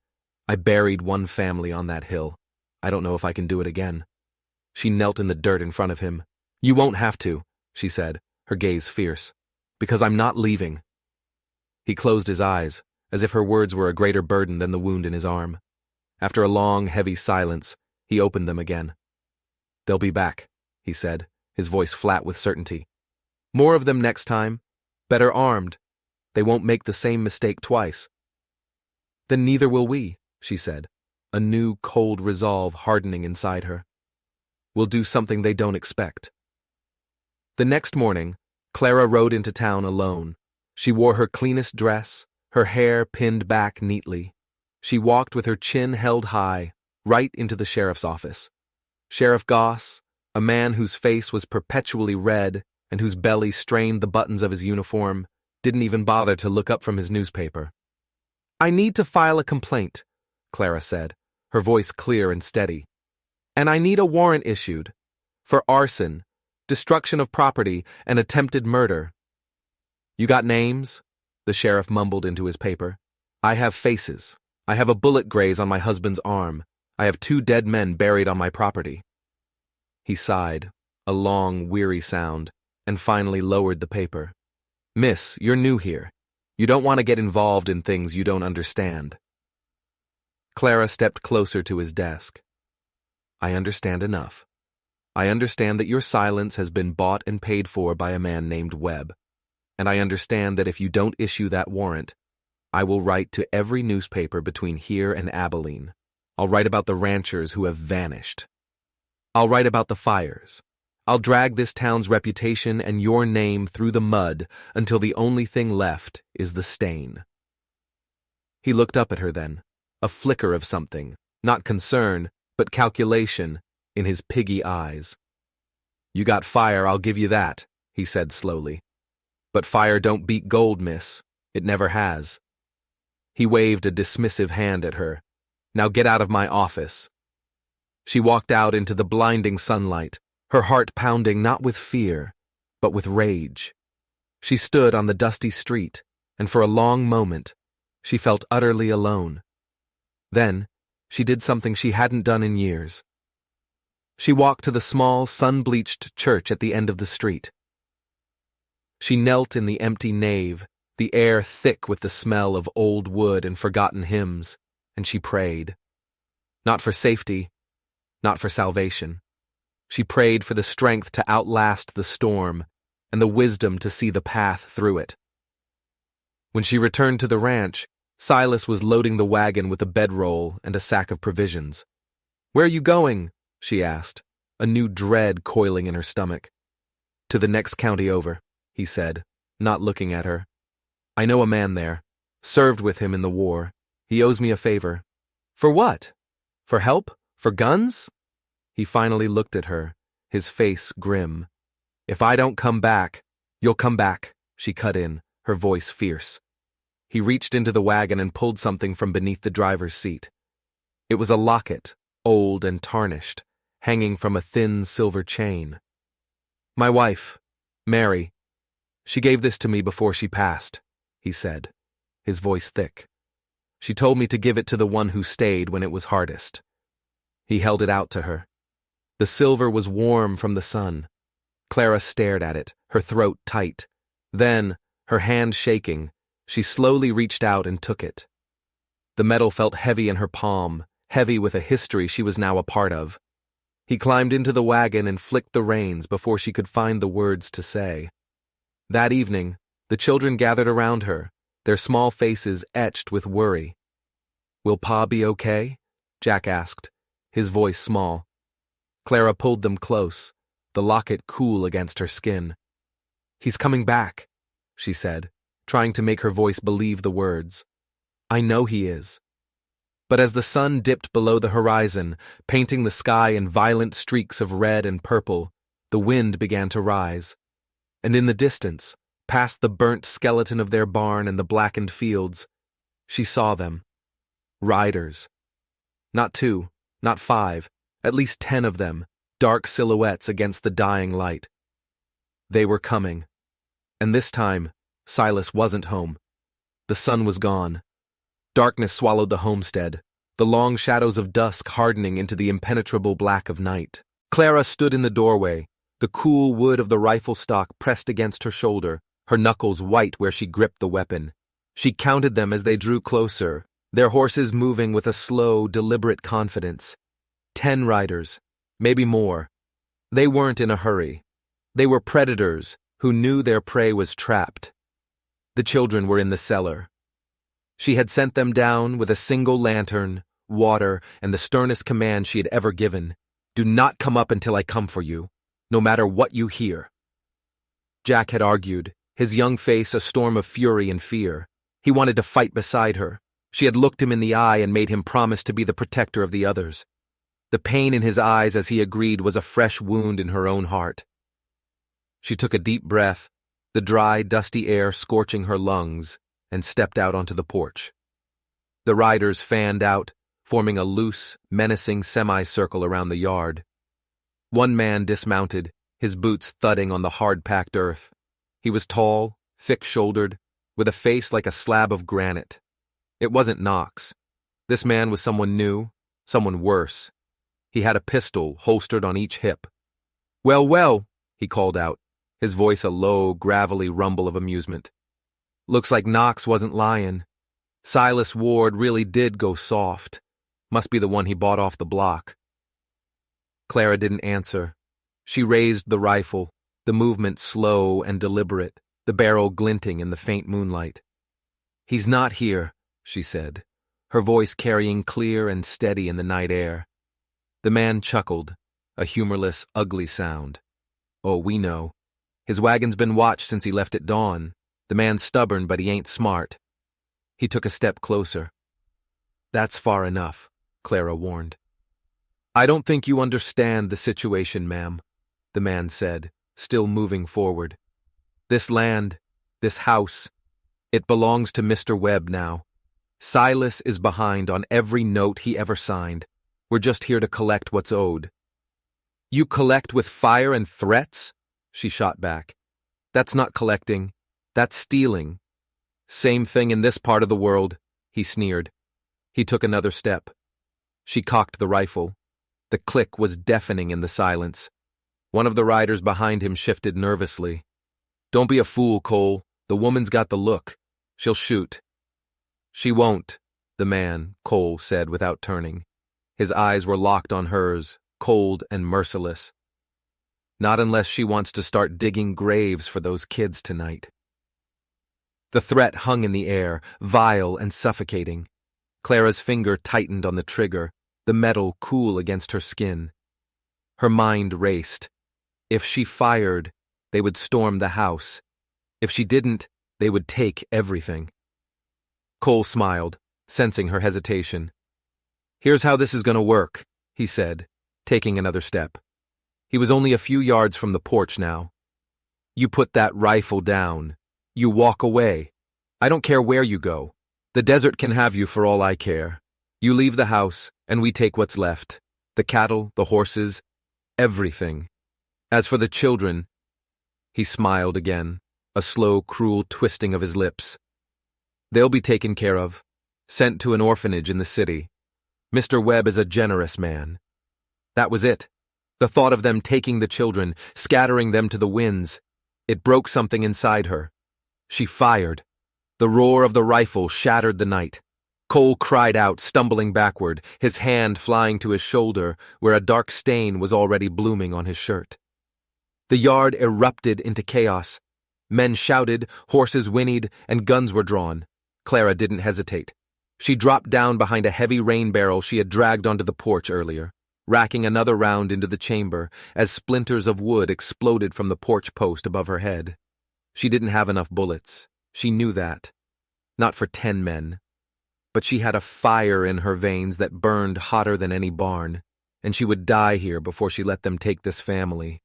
"I buried one family on that hill. I don't know if I can do it again." She knelt in the dirt in front of him. "You won't have to," she said, her gaze fierce, "because I'm not leaving." He closed his eyes, as if her words were a greater burden than the wound in his arm. After a long, heavy silence, he opened them again. "They'll be back," he said, his voice flat with certainty. "More of them next time, better armed. They won't make the same mistake twice." "Then neither will we," she said, a new, cold resolve hardening inside her. "We'll do something they don't expect." The next morning, Clara rode into town alone. She wore her cleanest dress, her hair pinned back neatly. She walked with her chin held high, right into the sheriff's office. Sheriff Goss, a man whose face was perpetually red and whose belly strained the buttons of his uniform, didn't even bother to look up from his newspaper. "I need to file a complaint," Clara said, her voice clear and steady. "And I need a warrant issued for arson, destruction of property, and attempted murder." "You got names?" the sheriff mumbled into his paper. "I have faces." I have a bullet graze on my husband's arm. I have 2 dead men buried on my property." He sighed, a long, weary sound, and finally lowered the paper. "Miss, you're new here. You don't want to get involved in things you don't understand." Clara stepped closer to his desk. "I understand enough. I understand that your silence has been bought and paid for by a man named Webb. And I understand that if you don't issue that warrant, I will write to every newspaper between here and Abilene. I'll write about the ranchers who have vanished. I'll write about the fires. I'll drag this town's reputation and your name through the mud until the only thing left is the stain." He looked up at her then, a flicker of something, not concern, but calculation, in his piggy eyes. "You got fire, I'll give you that," he said slowly. "But fire don't beat gold, miss. It never has." He waved a dismissive hand at her. "Now get out of my office." She walked out into the blinding sunlight, her heart pounding not with fear, but with rage. She stood on the dusty street, and for a long moment, she felt utterly alone. Then, she did something she hadn't done in years. She walked to the small, sun-bleached church at the end of the street. She knelt in the empty nave, the air thick with the smell of old wood and forgotten hymns, and she prayed. Not for safety, not for salvation. She prayed for the strength to outlast the storm and the wisdom to see the path through it. When she returned to the ranch, Silas was loading the wagon with a bedroll and a sack of provisions. "Where are you going?" she asked, a new dread coiling in her stomach. "To the next county over," he said, not looking at her. "I know a man there. Served with him in the war. He owes me a favor." "For what? For help? For guns?" He finally looked at her, his face grim. "If I don't come back, you'll come back," she cut in, her voice fierce. He reached into the wagon and pulled something from beneath the driver's seat. It was a locket, old and tarnished, hanging from a thin silver chain. "My wife, Mary. She gave this to me before she passed," he said, his voice thick. "She told me to give it to the one who stayed when it was hardest." He held it out to her. The silver was warm from the sun. Clara stared at it, her throat tight. Then, her hand shaking, she slowly reached out and took it. The metal felt heavy in her palm, heavy with a history she was now a part of. He climbed into the wagon and flicked the reins before she could find the words to say. That evening, the children gathered around her, their small faces etched with worry. "Will Pa be okay?" Jack asked, his voice small. Clara pulled them close, the locket cool against her skin. "He's coming back," she said, trying to make her voice believe the words. "I know he is." But as the sun dipped below the horizon, painting the sky in violent streaks of red and purple, the wind began to rise. And in the distance, past the burnt skeleton of their barn and the blackened fields, she saw them. Riders. Not 2, not 5, at least 10 of them, dark silhouettes against the dying light. They were coming. And this time, Silas wasn't home. The sun was gone. Darkness swallowed the homestead, the long shadows of dusk hardening into the impenetrable black of night. Clara stood in the doorway, the cool wood of the rifle stock pressed against her shoulder, her knuckles white where she gripped the weapon. She counted them as they drew closer, their horses moving with a slow, deliberate confidence. 10 riders, maybe more. They weren't in a hurry. They were predators who knew their prey was trapped. The children were in the cellar. She had sent them down with a single lantern, water, and the sternest command she had ever given. "Do not come up until I come for you, no matter what you hear." Jack had argued, his young face a storm of fury and fear. He wanted to fight beside her. She had looked him in the eye and made him promise to be the protector of the others. The pain in his eyes as he agreed was a fresh wound in her own heart. She took a deep breath, the dry, dusty air scorching her lungs, and stepped out onto the porch. The riders fanned out, forming a loose, menacing semicircle around the yard. One man dismounted, his boots thudding on the hard-packed earth. He was tall, thick-shouldered, with a face like a slab of granite. It wasn't Knox. This man was someone new, someone worse. He had a pistol holstered on each hip. "Well, well," he called out, his voice a low, gravelly rumble of amusement. "Looks like Knox wasn't lying. Silas Ward really did go soft. Must be the one he bought off the block." Clara didn't answer. She raised the rifle, the movement slow and deliberate, the barrel glinting in the faint moonlight. "He's not here," she said, her voice carrying clear and steady in the night air. The man chuckled, a humorless, ugly sound. "Oh, we know. His wagon's been watched since he left at dawn. The man's stubborn, but he ain't smart." He took a step closer. "That's far enough," Clara warned. "I don't think you understand the situation, ma'am," the man said, still moving forward. "This land, this house, it belongs to Mr. Webb now. Silas is behind on every note he ever signed. We're just here to collect what's owed." "You collect with fire and threats?" she shot back. "That's not collecting. That's stealing." "Same thing in this part of the world," he sneered. He took another step. She cocked the rifle. The click was deafening in the silence. One of the riders behind him shifted nervously. "Don't be a fool, Cole. The woman's got the look. She'll shoot." "She won't," the man, Cole, said without turning. His eyes were locked on hers, cold and merciless. "Not unless she wants to start digging graves for those kids tonight." The threat hung in the air, vile and suffocating. Clara's finger tightened on the trigger, the metal cool against her skin. Her mind raced. If she fired, they would storm the house. If she didn't, they would take everything. Cole smiled, sensing her hesitation. "Here's how this is going to work," he said, taking another step. He was only a few yards from the porch now. "You put that rifle down. You walk away. I don't care where you go. The desert can have you for all I care. You leave the house, and we take what's left. The cattle, the horses, everything. As for the children," he smiled again, a slow, cruel twisting of his lips. "They'll be taken care of, sent to an orphanage in the city. Mr. Webb is a generous man." That was it. The thought of them taking the children, scattering them to the winds. It broke something inside her. She fired. The roar of the rifle shattered the night. Cole cried out, stumbling backward, his hand flying to his shoulder, where a dark stain was already blooming on his shirt. The yard erupted into chaos. Men shouted, horses whinnied, and guns were drawn. Clara didn't hesitate. She dropped down behind a heavy rain barrel she had dragged onto the porch earlier, racking another round into the chamber as splinters of wood exploded from the porch post above her head. She didn't have enough bullets. She knew that. Not for 10 men. But she had a fire in her veins that burned hotter than any barn, and she would die here before she let them take this family.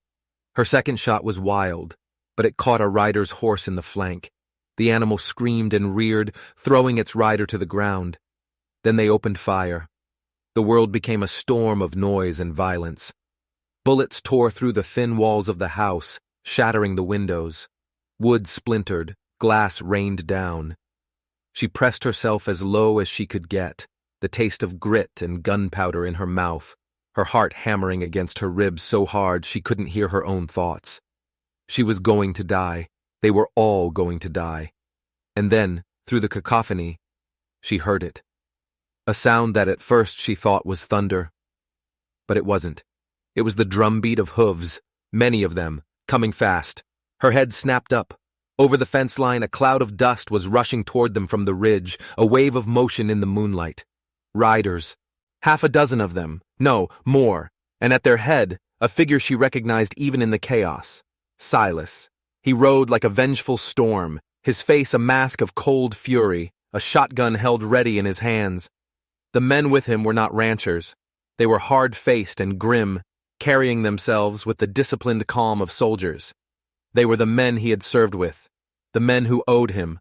Her second shot was wild, but it caught a rider's horse in the flank. The animal screamed and reared, throwing its rider to the ground. Then they opened fire. The world became a storm of noise and violence. Bullets tore through the thin walls of the house, shattering the windows. Wood splintered, glass rained down. She pressed herself as low as she could get, the taste of grit and gunpowder in her mouth, her heart hammering against her ribs so hard she couldn't hear her own thoughts. She was going to die. They were all going to die. And then, through the cacophony, she heard it. A sound that at first she thought was thunder. But it wasn't. It was the drumbeat of hooves, many of them, coming fast. Her head snapped up. Over the fence line, a cloud of dust was rushing toward them from the ridge, a wave of motion in the moonlight. Riders. 6 of them. No, more. And at their head, a figure she recognized even in the chaos. Silas. He rode like a vengeful storm, his face a mask of cold fury, a shotgun held ready in his hands. The men with him were not ranchers. They were hard-faced and grim, carrying themselves with the disciplined calm of soldiers. They were the men he had served with, the men who owed him.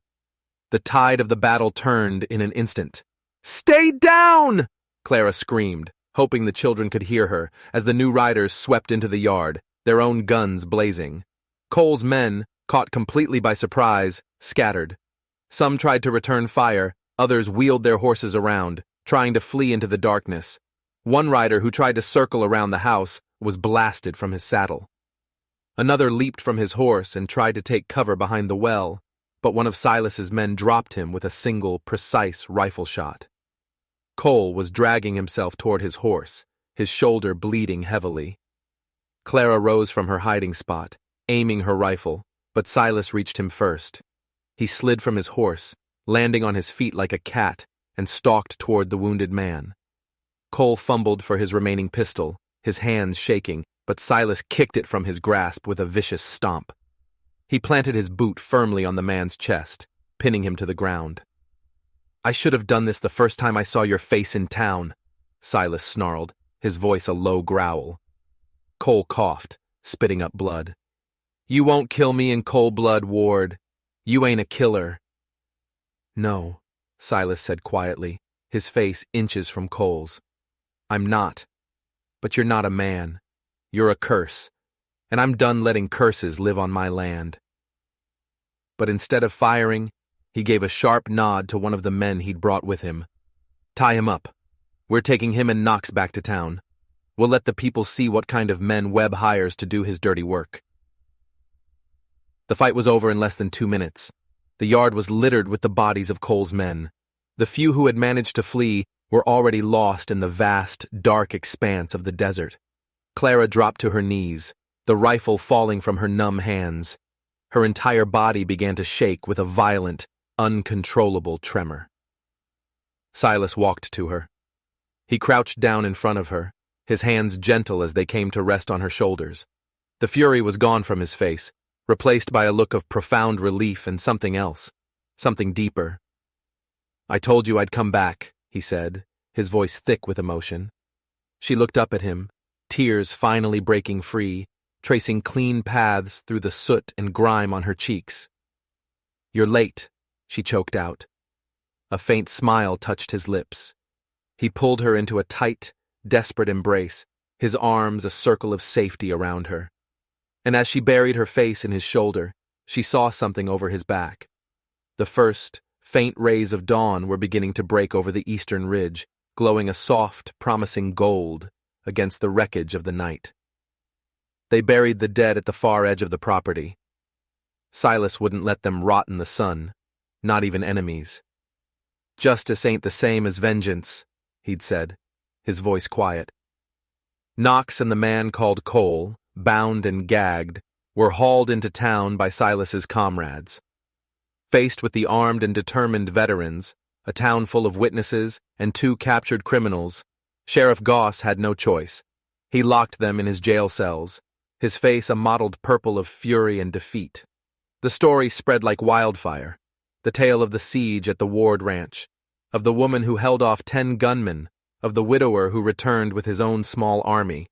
The tide of the battle turned in an instant. "Stay down!" Clara screamed, hoping the children could hear her, as the new riders swept into the yard, their own guns blazing. Cole's men, caught completely by surprise, scattered. Some tried to return fire, others wheeled their horses around, trying to flee into the darkness. One rider who tried to circle around the house was blasted from his saddle. Another leaped from his horse and tried to take cover behind the well, but one of Silas's men dropped him with a single, precise rifle shot. Cole was dragging himself toward his horse, his shoulder bleeding heavily. Clara rose from her hiding spot, aiming her rifle, but Silas reached him first. He slid from his horse, landing on his feet like a cat, and stalked toward the wounded man. Cole fumbled for his remaining pistol, his hands shaking, but Silas kicked it from his grasp with a vicious stomp. He planted his boot firmly on the man's chest, pinning him to the ground. "I should have done this the first time I saw your face in town," Silas snarled, his voice a low growl. Cole coughed, spitting up blood. "You won't kill me in cold blood, Ward. You ain't a killer." "No," Silas said quietly, his face inches from Cole's. "I'm not. But you're not a man. You're a curse, and I'm done letting curses live on my land." But instead of firing, he gave a sharp nod to one of the men he'd brought with him. "Tie him up. We're taking him and Knox back to town. We'll let the people see what kind of men Webb hires to do his dirty work." The fight was over in less than 2 minutes. The yard was littered with the bodies of Cole's men. The few who had managed to flee were already lost in the vast, dark expanse of the desert. Clara dropped to her knees, the rifle falling from her numb hands. Her entire body began to shake with a violent, uncontrollable tremor. Silas walked to her. He crouched down in front of her, his hands gentle as they came to rest on her shoulders. The fury was gone from his face, replaced by a look of profound relief and something else, something deeper. "I told you I'd come back," he said, his voice thick with emotion. She looked up at him, tears finally breaking free, tracing clean paths through the soot and grime on her cheeks. "You're late," she choked out. A faint smile touched his lips. He pulled her into a tight, desperate embrace, his arms a circle of safety around her. And as she buried her face in his shoulder, she saw something over his back. The first, faint rays of dawn were beginning to break over the eastern ridge, glowing a soft, promising gold against the wreckage of the night. They buried the dead at the far edge of the property. Silas wouldn't let them rot in the sun, not even enemies. "Justice ain't the same as vengeance," he'd said, his voice quiet. Knox and the man called Cole, bound and gagged, were hauled into town by Silas's comrades. Faced with the armed and determined veterans, a town full of witnesses, and 2 captured criminals, Sheriff Goss had no choice. He locked them in his jail cells, his face a mottled purple of fury and defeat. The story spread like wildfire, the tale of the siege at the Ward Ranch, of the woman who held off 10 gunmen, of the widower who returned with his own small army.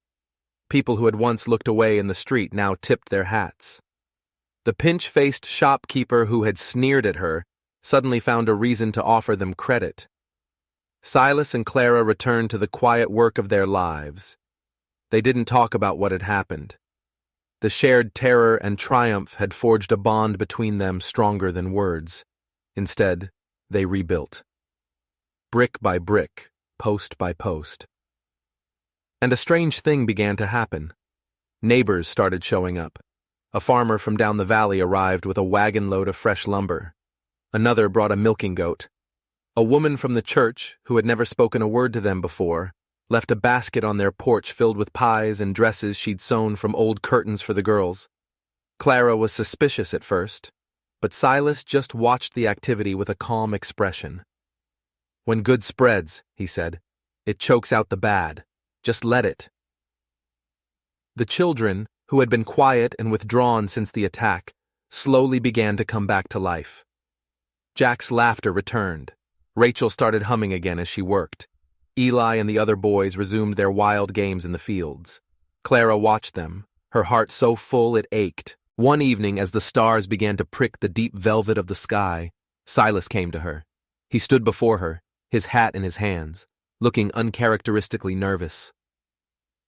People who had once looked away in the street now tipped their hats. The pinch-faced shopkeeper who had sneered at her suddenly found a reason to offer them credit. Silas and Clara returned to the quiet work of their lives. They didn't talk about what had happened. The shared terror and triumph had forged a bond between them stronger than words. Instead, they rebuilt. Brick by brick, post by post. And a strange thing began to happen. Neighbors started showing up. A farmer from down the valley arrived with a wagon load of fresh lumber. Another brought a milking goat. A woman from the church, who had never spoken a word to them before, left a basket on their porch filled with pies and dresses she'd sewn from old curtains for the girls. Clara was suspicious at first, but Silas just watched the activity with a calm expression. "When good spreads," he said, "it chokes out the bad. Just let it." The children, who had been quiet and withdrawn since the attack, slowly began to come back to life. Jack's laughter returned. Rachel started humming again as she worked. Eli and the other boys resumed their wild games in the fields. Clara watched them, her heart so full it ached. One evening, as the stars began to prick the deep velvet of the sky, Silas came to her. He stood before her, his hat in his hands, looking uncharacteristically nervous.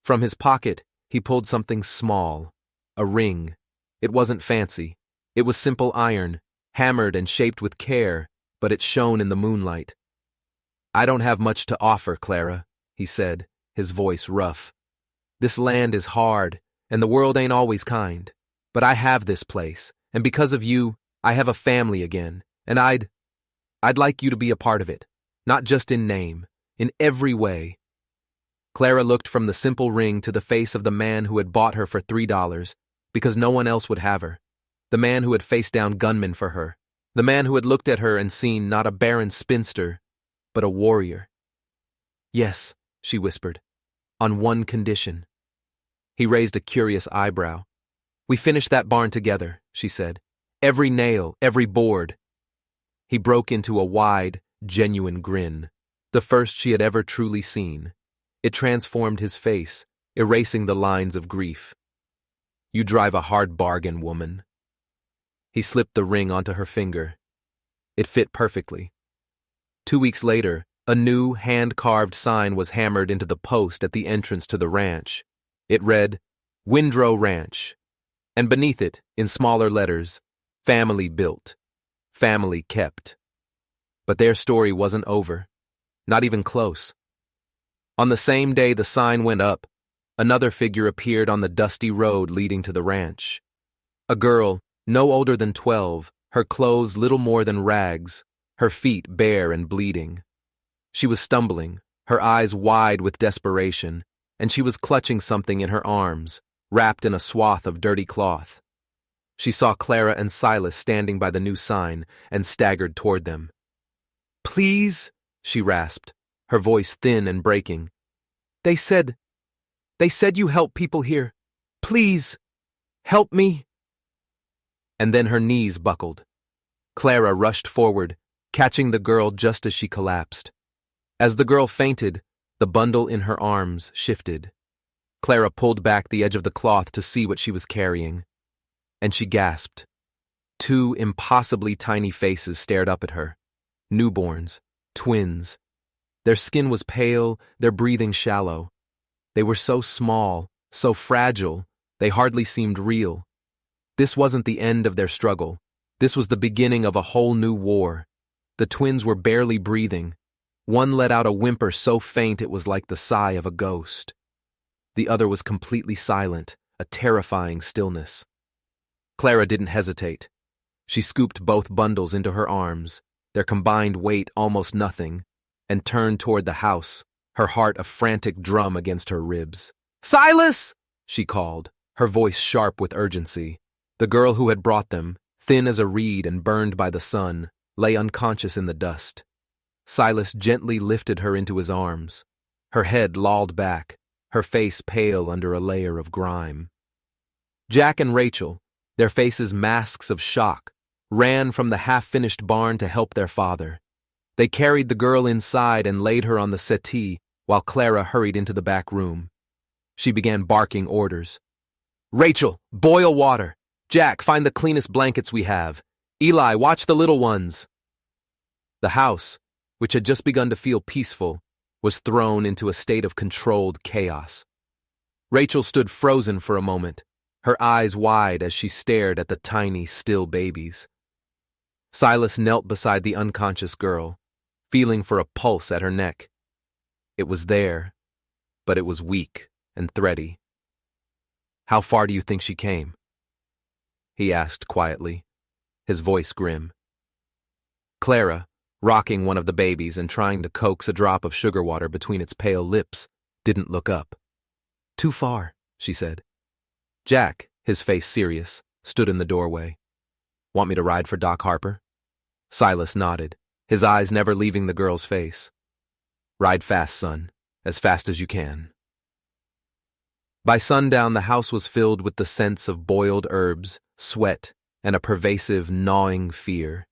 From his pocket, he pulled something small, a ring. It wasn't fancy. It was simple iron, hammered and shaped with care, but it shone in the moonlight. I don't have much to offer, Clara, he said, his voice rough. This land is hard, and the world ain't always kind. But I have this place, and because of you, I have a family again, and I'd like you to be a part of it, not just in name, in every way. Clara looked from the simple ring to the face of the man who had bought her for $3 because no one else would have her, the man who had faced down gunmen for her, the man who had looked at her and seen not a barren spinster, but a warrior. Yes, she whispered, on one condition. He raised a curious eyebrow. We finished that barn together, she said. Every nail, every board. He broke into a wide, genuine grin, the first she had ever truly seen. It transformed his face, erasing the lines of grief. You drive a hard bargain, woman. He slipped the ring onto her finger. It fit perfectly. 2 weeks later, a new, hand-carved sign was hammered into the post at the entrance to the ranch. It read, Windrow Ranch, and beneath it, in smaller letters, Family built, family kept. But their story wasn't over, not even close. On the same day the sign went up, another figure appeared on the dusty road leading to the ranch. A girl, no older than 12, her clothes little more than rags, her feet bare and bleeding. She was stumbling, her eyes wide with desperation, and she was clutching something in her arms, wrapped in a swath of dirty cloth. She saw Clara and Silas standing by the new sign and staggered toward them. Please, she rasped, her voice thin and breaking. They said you help people here. Please, help me. And then her knees buckled. Clara rushed forward, catching the girl just as she collapsed. As the girl fainted, the bundle in her arms shifted. Clara pulled back the edge of the cloth to see what she was carrying, and she gasped. 2 impossibly tiny faces stared up at her. Newborns, twins. Their skin was pale, their breathing shallow. They were so small, so fragile, they hardly seemed real. This wasn't the end of their struggle. This was the beginning of a whole new war. The twins were barely breathing. One let out a whimper so faint it was like the sigh of a ghost. The other was completely silent, a terrifying stillness. Clara didn't hesitate. She scooped both bundles into her arms, their combined weight almost nothing, and turned toward the house, her heart a frantic drum against her ribs. Silas! She called, her voice sharp with urgency. The girl who had brought them, thin as a reed and burned by the sun, lay unconscious in the dust. Silas gently lifted her into his arms. Her head lolled back, her face pale under a layer of grime. Jack and Rachel, their faces masks of shock, ran from the half-finished barn to help their father. They carried the girl inside and laid her on the settee while Clara hurried into the back room. She began barking orders. Rachel, boil water. Jack, find the cleanest blankets we have. Eli, watch the little ones. The house, which had just begun to feel peaceful, was thrown into a state of controlled chaos. Rachel stood frozen for a moment, her eyes wide as she stared at the tiny, still babies. Silas knelt beside the unconscious girl, feeling for a pulse at her neck. It was there, but it was weak and thready. How far do you think she came? He asked quietly, his voice grim. Clara, rocking one of the babies and trying to coax a drop of sugar water between its pale lips, didn't look up. Too far, she said. Jack, his face serious, stood in the doorway. Want me to ride for Doc Harper? Silas nodded, his eyes never leaving the girl's face. Ride fast, son, as fast as you can. By sundown, the house was filled with the scents of boiled herbs, sweat, and a pervasive, gnawing fear.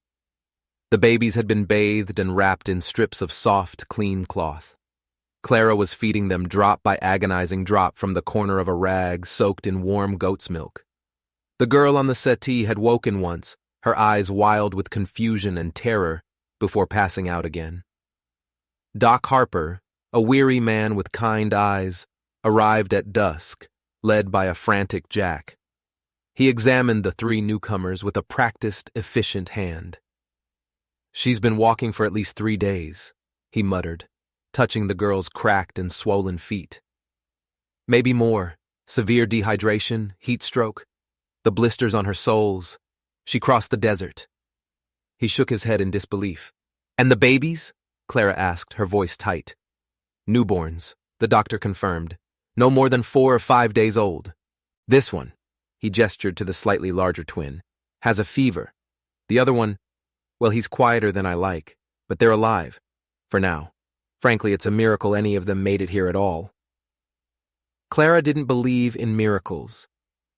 The babies had been bathed and wrapped in strips of soft, clean cloth. Clara was feeding them drop by agonizing drop from the corner of a rag soaked in warm goat's milk. The girl on the settee had woken once, her eyes wild with confusion and terror, before passing out again. Doc Harper, a weary man with kind eyes, arrived at dusk, led by a frantic Jack. He examined the 3 newcomers with a practiced, efficient hand. She's been walking for at least 3 days, he muttered, touching the girl's cracked and swollen feet. Maybe more. Severe dehydration, heat stroke, the blisters on her soles. She crossed the desert. He shook his head in disbelief. And the babies? Clara asked, her voice tight. Newborns, the doctor confirmed. No more than 4 or 5 days old. This one, he gestured to the slightly larger twin, has a fever. The other one, well, he's quieter than I like, but they're alive. For now. Frankly, it's a miracle any of them made it here at all. Clara didn't believe in miracles.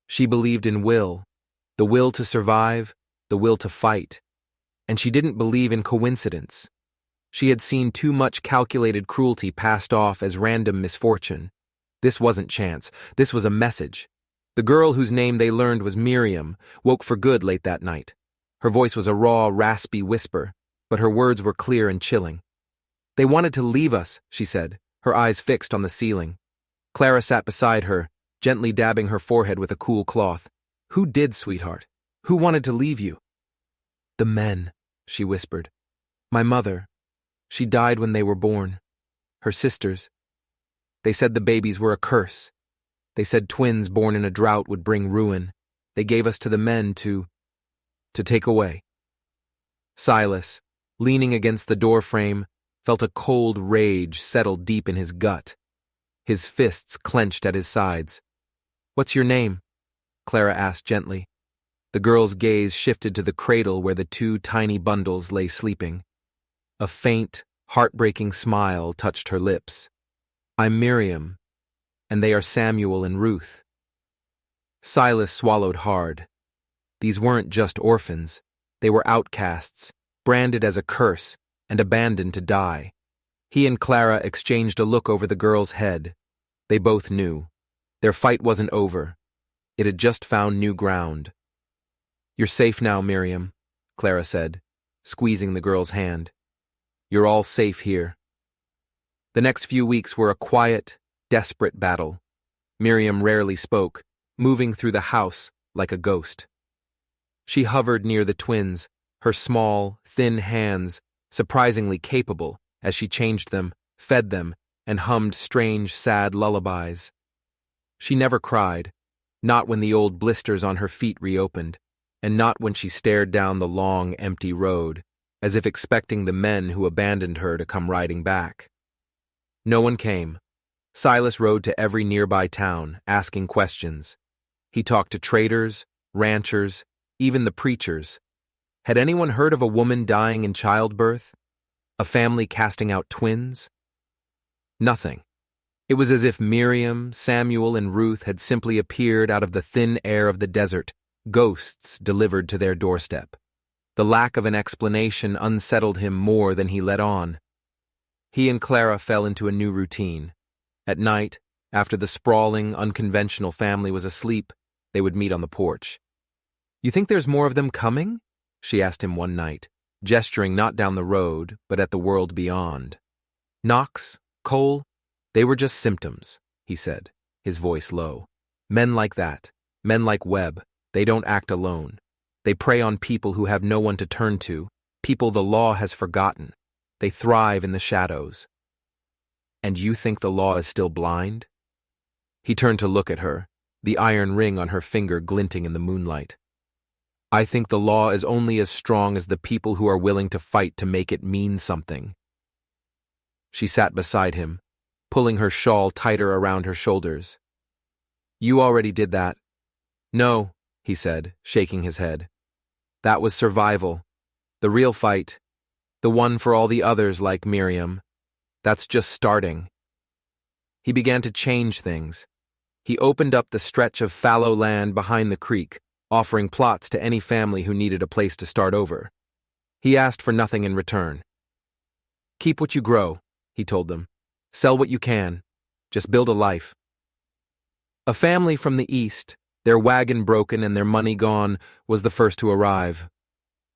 She believed in will, the will to survive, the will to fight. And she didn't believe in coincidence. She had seen too much calculated cruelty passed off as random misfortune. This wasn't chance. This was a message. The girl whose name they learned was Miriam woke for good late that night. Her voice was a raw, raspy whisper, but her words were clear and chilling. They wanted to leave us, she said, her eyes fixed on the ceiling. Clara sat beside her, gently dabbing her forehead with a cool cloth. Who did, sweetheart? Who wanted to leave you? The men, she whispered. My mother. She died when they were born. Her sisters. They said the babies were a curse. They said twins born in a drought would bring ruin. They gave us to the men to take away. Silas, leaning against the doorframe, felt a cold rage settle deep in his gut. His fists clenched at his sides. What's your name? Clara asked gently. The girl's gaze shifted to the cradle where the 2 tiny bundles lay sleeping. A faint, heartbreaking smile touched her lips. I'm Miriam, and they are Samuel and Ruth. Silas swallowed hard. These weren't just orphans. They were outcasts, branded as a curse, and abandoned to die. He and Clara exchanged a look over the girl's head. They both knew. Their fight wasn't over. It had just found new ground. You're safe now, Miriam, Clara said, squeezing the girl's hand. You're all safe here. The next few weeks were a quiet, desperate battle. Miriam rarely spoke, moving through the house like a ghost. She hovered near the twins, her small, thin hands surprisingly capable as she changed them, fed them, and hummed strange, sad lullabies. She never cried, not when the old blisters on her feet reopened, and not when she stared down the long, empty road, as if expecting the men who abandoned her to come riding back. No one came. Silas rode to every nearby town, asking questions. He talked to traders, ranchers, even the preachers. Had anyone heard of a woman dying in childbirth? A family casting out twins? Nothing. It was as if Miriam, Samuel, and Ruth had simply appeared out of the thin air of the desert, ghosts delivered to their doorstep. The lack of an explanation unsettled him more than he let on. He and Clara fell into a new routine. At night, after the sprawling, unconventional family was asleep, they would meet on the porch. You think there's more of them coming? She asked him one night, gesturing not down the road, but at the world beyond. Knox, Cole, they were just symptoms, he said, his voice low. Men like that, men like Webb, they don't act alone. They prey on people who have no one to turn to, people the law has forgotten. They thrive in the shadows. And you think the law is still blind? He turned to look at her, the iron ring on her finger glinting in the moonlight. I think the law is only as strong as the people who are willing to fight to make it mean something. She sat beside him, pulling her shawl tighter around her shoulders. You already did that. No, he said, shaking his head. That was survival. The real fight, the one for all the others like Miriam, that's just starting. He began to change things. He opened up the stretch of fallow land behind the creek, offering plots to any family who needed a place to start over. He asked for nothing in return. Keep what you grow, he told them. Sell what you can. Just build a life. A family from the east, their wagon broken and their money gone, was the first to arrive.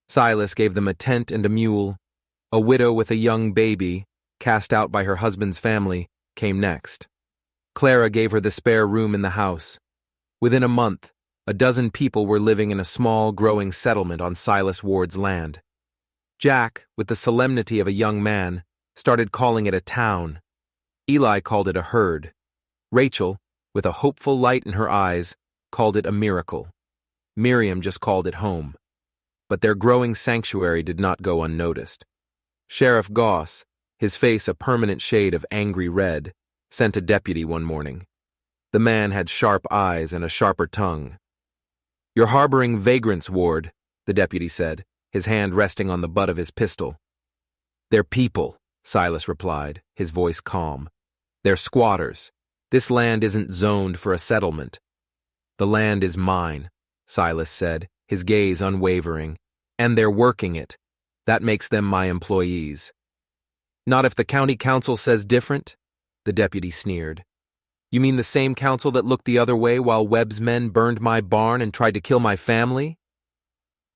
Silas gave them a tent and a mule. A widow with a young baby, cast out by her husband's family, came next. Clara gave her the spare room in the house. Within a month, a dozen people were living in a small, growing settlement on Silas Ward's land. Jack, with the solemnity of a young man, started calling it a town. Eli called it a herd. Rachel, with a hopeful light in her eyes, called it a miracle. Miriam just called it home. But their growing sanctuary did not go unnoticed. Sheriff Goss, his face a permanent shade of angry red, sent a deputy one morning. The man had sharp eyes and a sharper tongue. "You're harboring vagrants, Ward," the deputy said, his hand resting on the butt of his pistol. "They're people," Silas replied, his voice calm. "They're squatters. This land isn't zoned for a settlement." "The land is mine," Silas said, his gaze unwavering. "And they're working it. That makes them my employees." "Not if the county council says different?" the deputy sneered. "You mean the same council that looked the other way while Webb's men burned my barn and tried to kill my family?"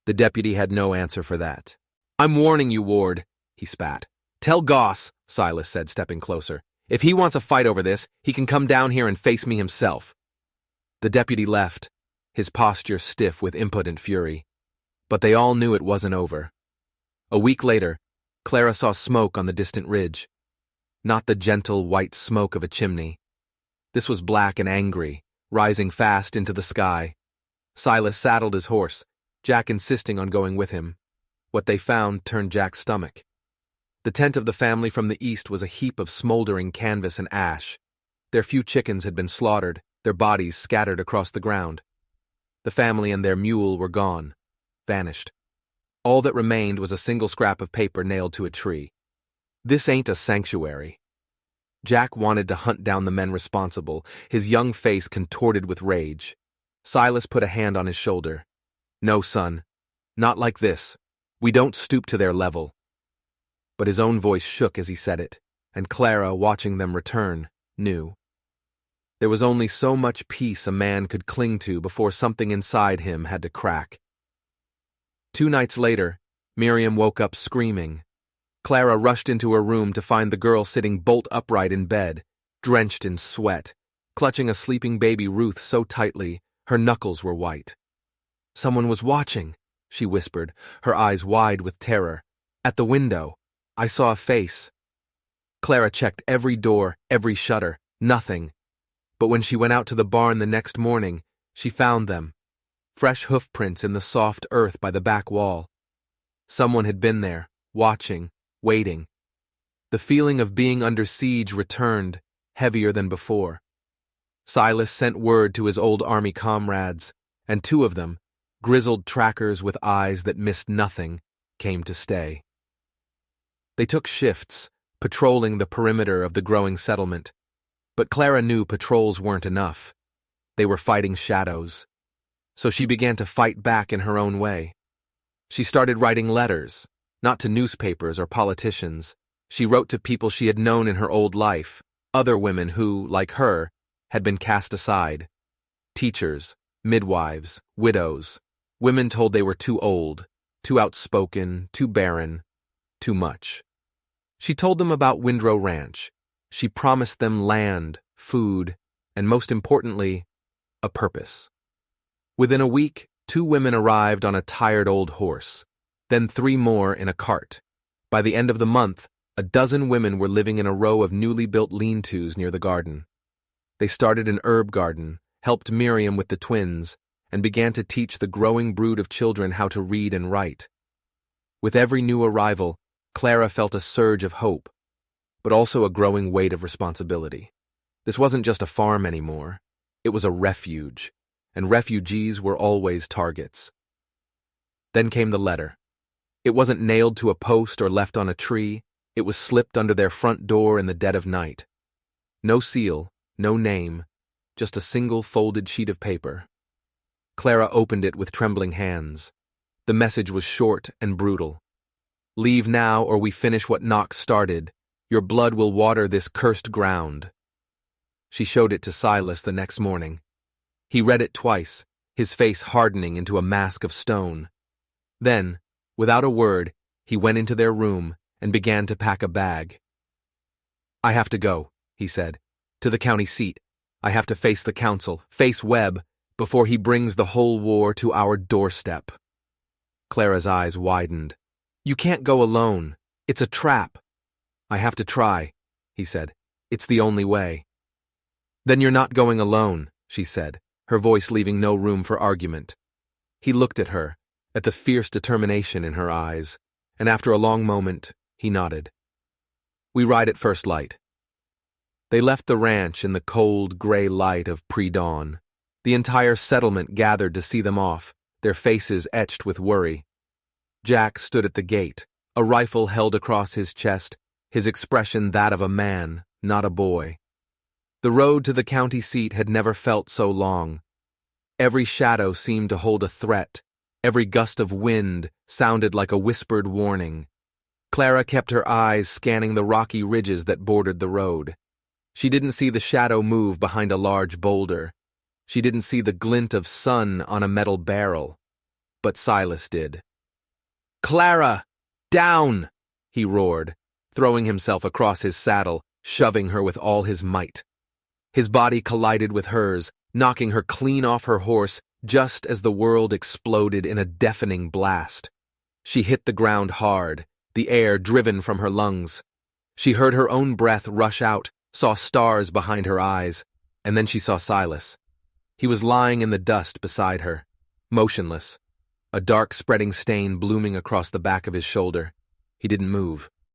The deputy had no answer for that. "I'm warning you, Ward," he spat. "Tell Goss," Silas said, stepping closer. "If he wants a fight over this, he can come down here and face me himself." The deputy left, his posture stiff with impotent fury. But they all knew it wasn't over. A week later, Clara saw smoke on the distant ridge. Not the gentle white smoke of a chimney. This was black and angry, rising fast into the sky. Silas saddled his horse, Jack insisting on going with him. What they found turned Jack's stomach. The tent of the family from the east was a heap of smoldering canvas and ash. Their few chickens had been slaughtered, their bodies scattered across the ground. The family and their mule were gone, vanished. All that remained was a single scrap of paper nailed to a tree. "This ain't a sanctuary." Jack wanted to hunt down the men responsible, his young face contorted with rage. Silas put a hand on his shoulder. "No, son. Not like this. We don't stoop to their level." But his own voice shook as he said it, and Clara, watching them return, knew. There was only so much peace a man could cling to before something inside him had to crack. 2 nights later, Miriam woke up screaming. Clara rushed into her room to find the girl sitting bolt upright in bed, drenched in sweat, clutching a sleeping baby Ruth so tightly her knuckles were white. "Someone was watching," she whispered, her eyes wide with terror. "At the window. I saw a face." Clara checked every door, every shutter, nothing. But when she went out to the barn the next morning, she found them. Fresh hoof prints in the soft earth by the back wall. Someone had been there, watching, waiting. The feeling of being under siege returned, heavier than before. Silas sent word to his old army comrades, and 2 of them, grizzled trackers with eyes that missed nothing, came to stay. They took shifts, patrolling the perimeter of the growing settlement. But Clara knew patrols weren't enough. They were fighting shadows. So she began to fight back in her own way. She started writing letters, not to newspapers or politicians. She wrote to people she had known in her old life, other women who, like her, had been cast aside. Teachers, midwives, widows, women told they were too old, too outspoken, too barren, too much. She told them about Windrow Ranch. She promised them land, food, and most importantly, a purpose. Within a week, 2 women arrived on a tired old horse, then 3 more in a cart. By the end of the month, a dozen women were living in a row of newly built lean-tos near the garden. They started an herb garden, helped Miriam with the twins, and began to teach the growing brood of children how to read and write. With every new arrival, Clara felt a surge of hope, but also a growing weight of responsibility. This wasn't just a farm anymore. It was a refuge, and refugees were always targets. Then came the letter. It wasn't nailed to a post or left on a tree. It was slipped under their front door in the dead of night. No seal, no name, just a single folded sheet of paper. Clara opened it with trembling hands. The message was short and brutal. "Leave now or we finish what Knox started. Your blood will water this cursed ground." She showed it to Silas the next morning. He read it twice, his face hardening into a mask of stone. Then, without a word, he went into their room and began to pack a bag. "I have to go," he said, "to the county seat. I have to face the council, face Webb, before he brings the whole war to our doorstep." Clara's eyes widened. "You can't go alone. It's a trap." I have to try, he said. It's the only way. Then you're not going alone, she said, her voice leaving no room for argument. He looked at her, at the fierce determination in her eyes, and after a long moment, he nodded. We ride at first light. They left the ranch in the cold, gray light of pre-dawn. The entire settlement gathered to see them off, their faces etched with worry. Jack stood at the gate, a rifle held across his chest, his expression that of a man, not a boy. The road to the county seat had never felt so long. Every shadow seemed to hold a threat. Every gust of wind sounded like a whispered warning. Clara kept her eyes scanning the rocky ridges that bordered the road. She didn't see the shadow move behind a large boulder. She didn't see the glint of sun on a metal barrel. But Silas did. "Clara! Down!" he roared, throwing himself across his saddle, shoving her with all his might. His body collided with hers, knocking her clean off her horse just as the world exploded in a deafening blast. She hit the ground hard, the air driven from her lungs. She heard her own breath rush out, saw stars behind her eyes, and then she saw Silas. He was lying in the dust beside her, motionless, a dark spreading stain blooming across the back of his shoulder. He didn't move.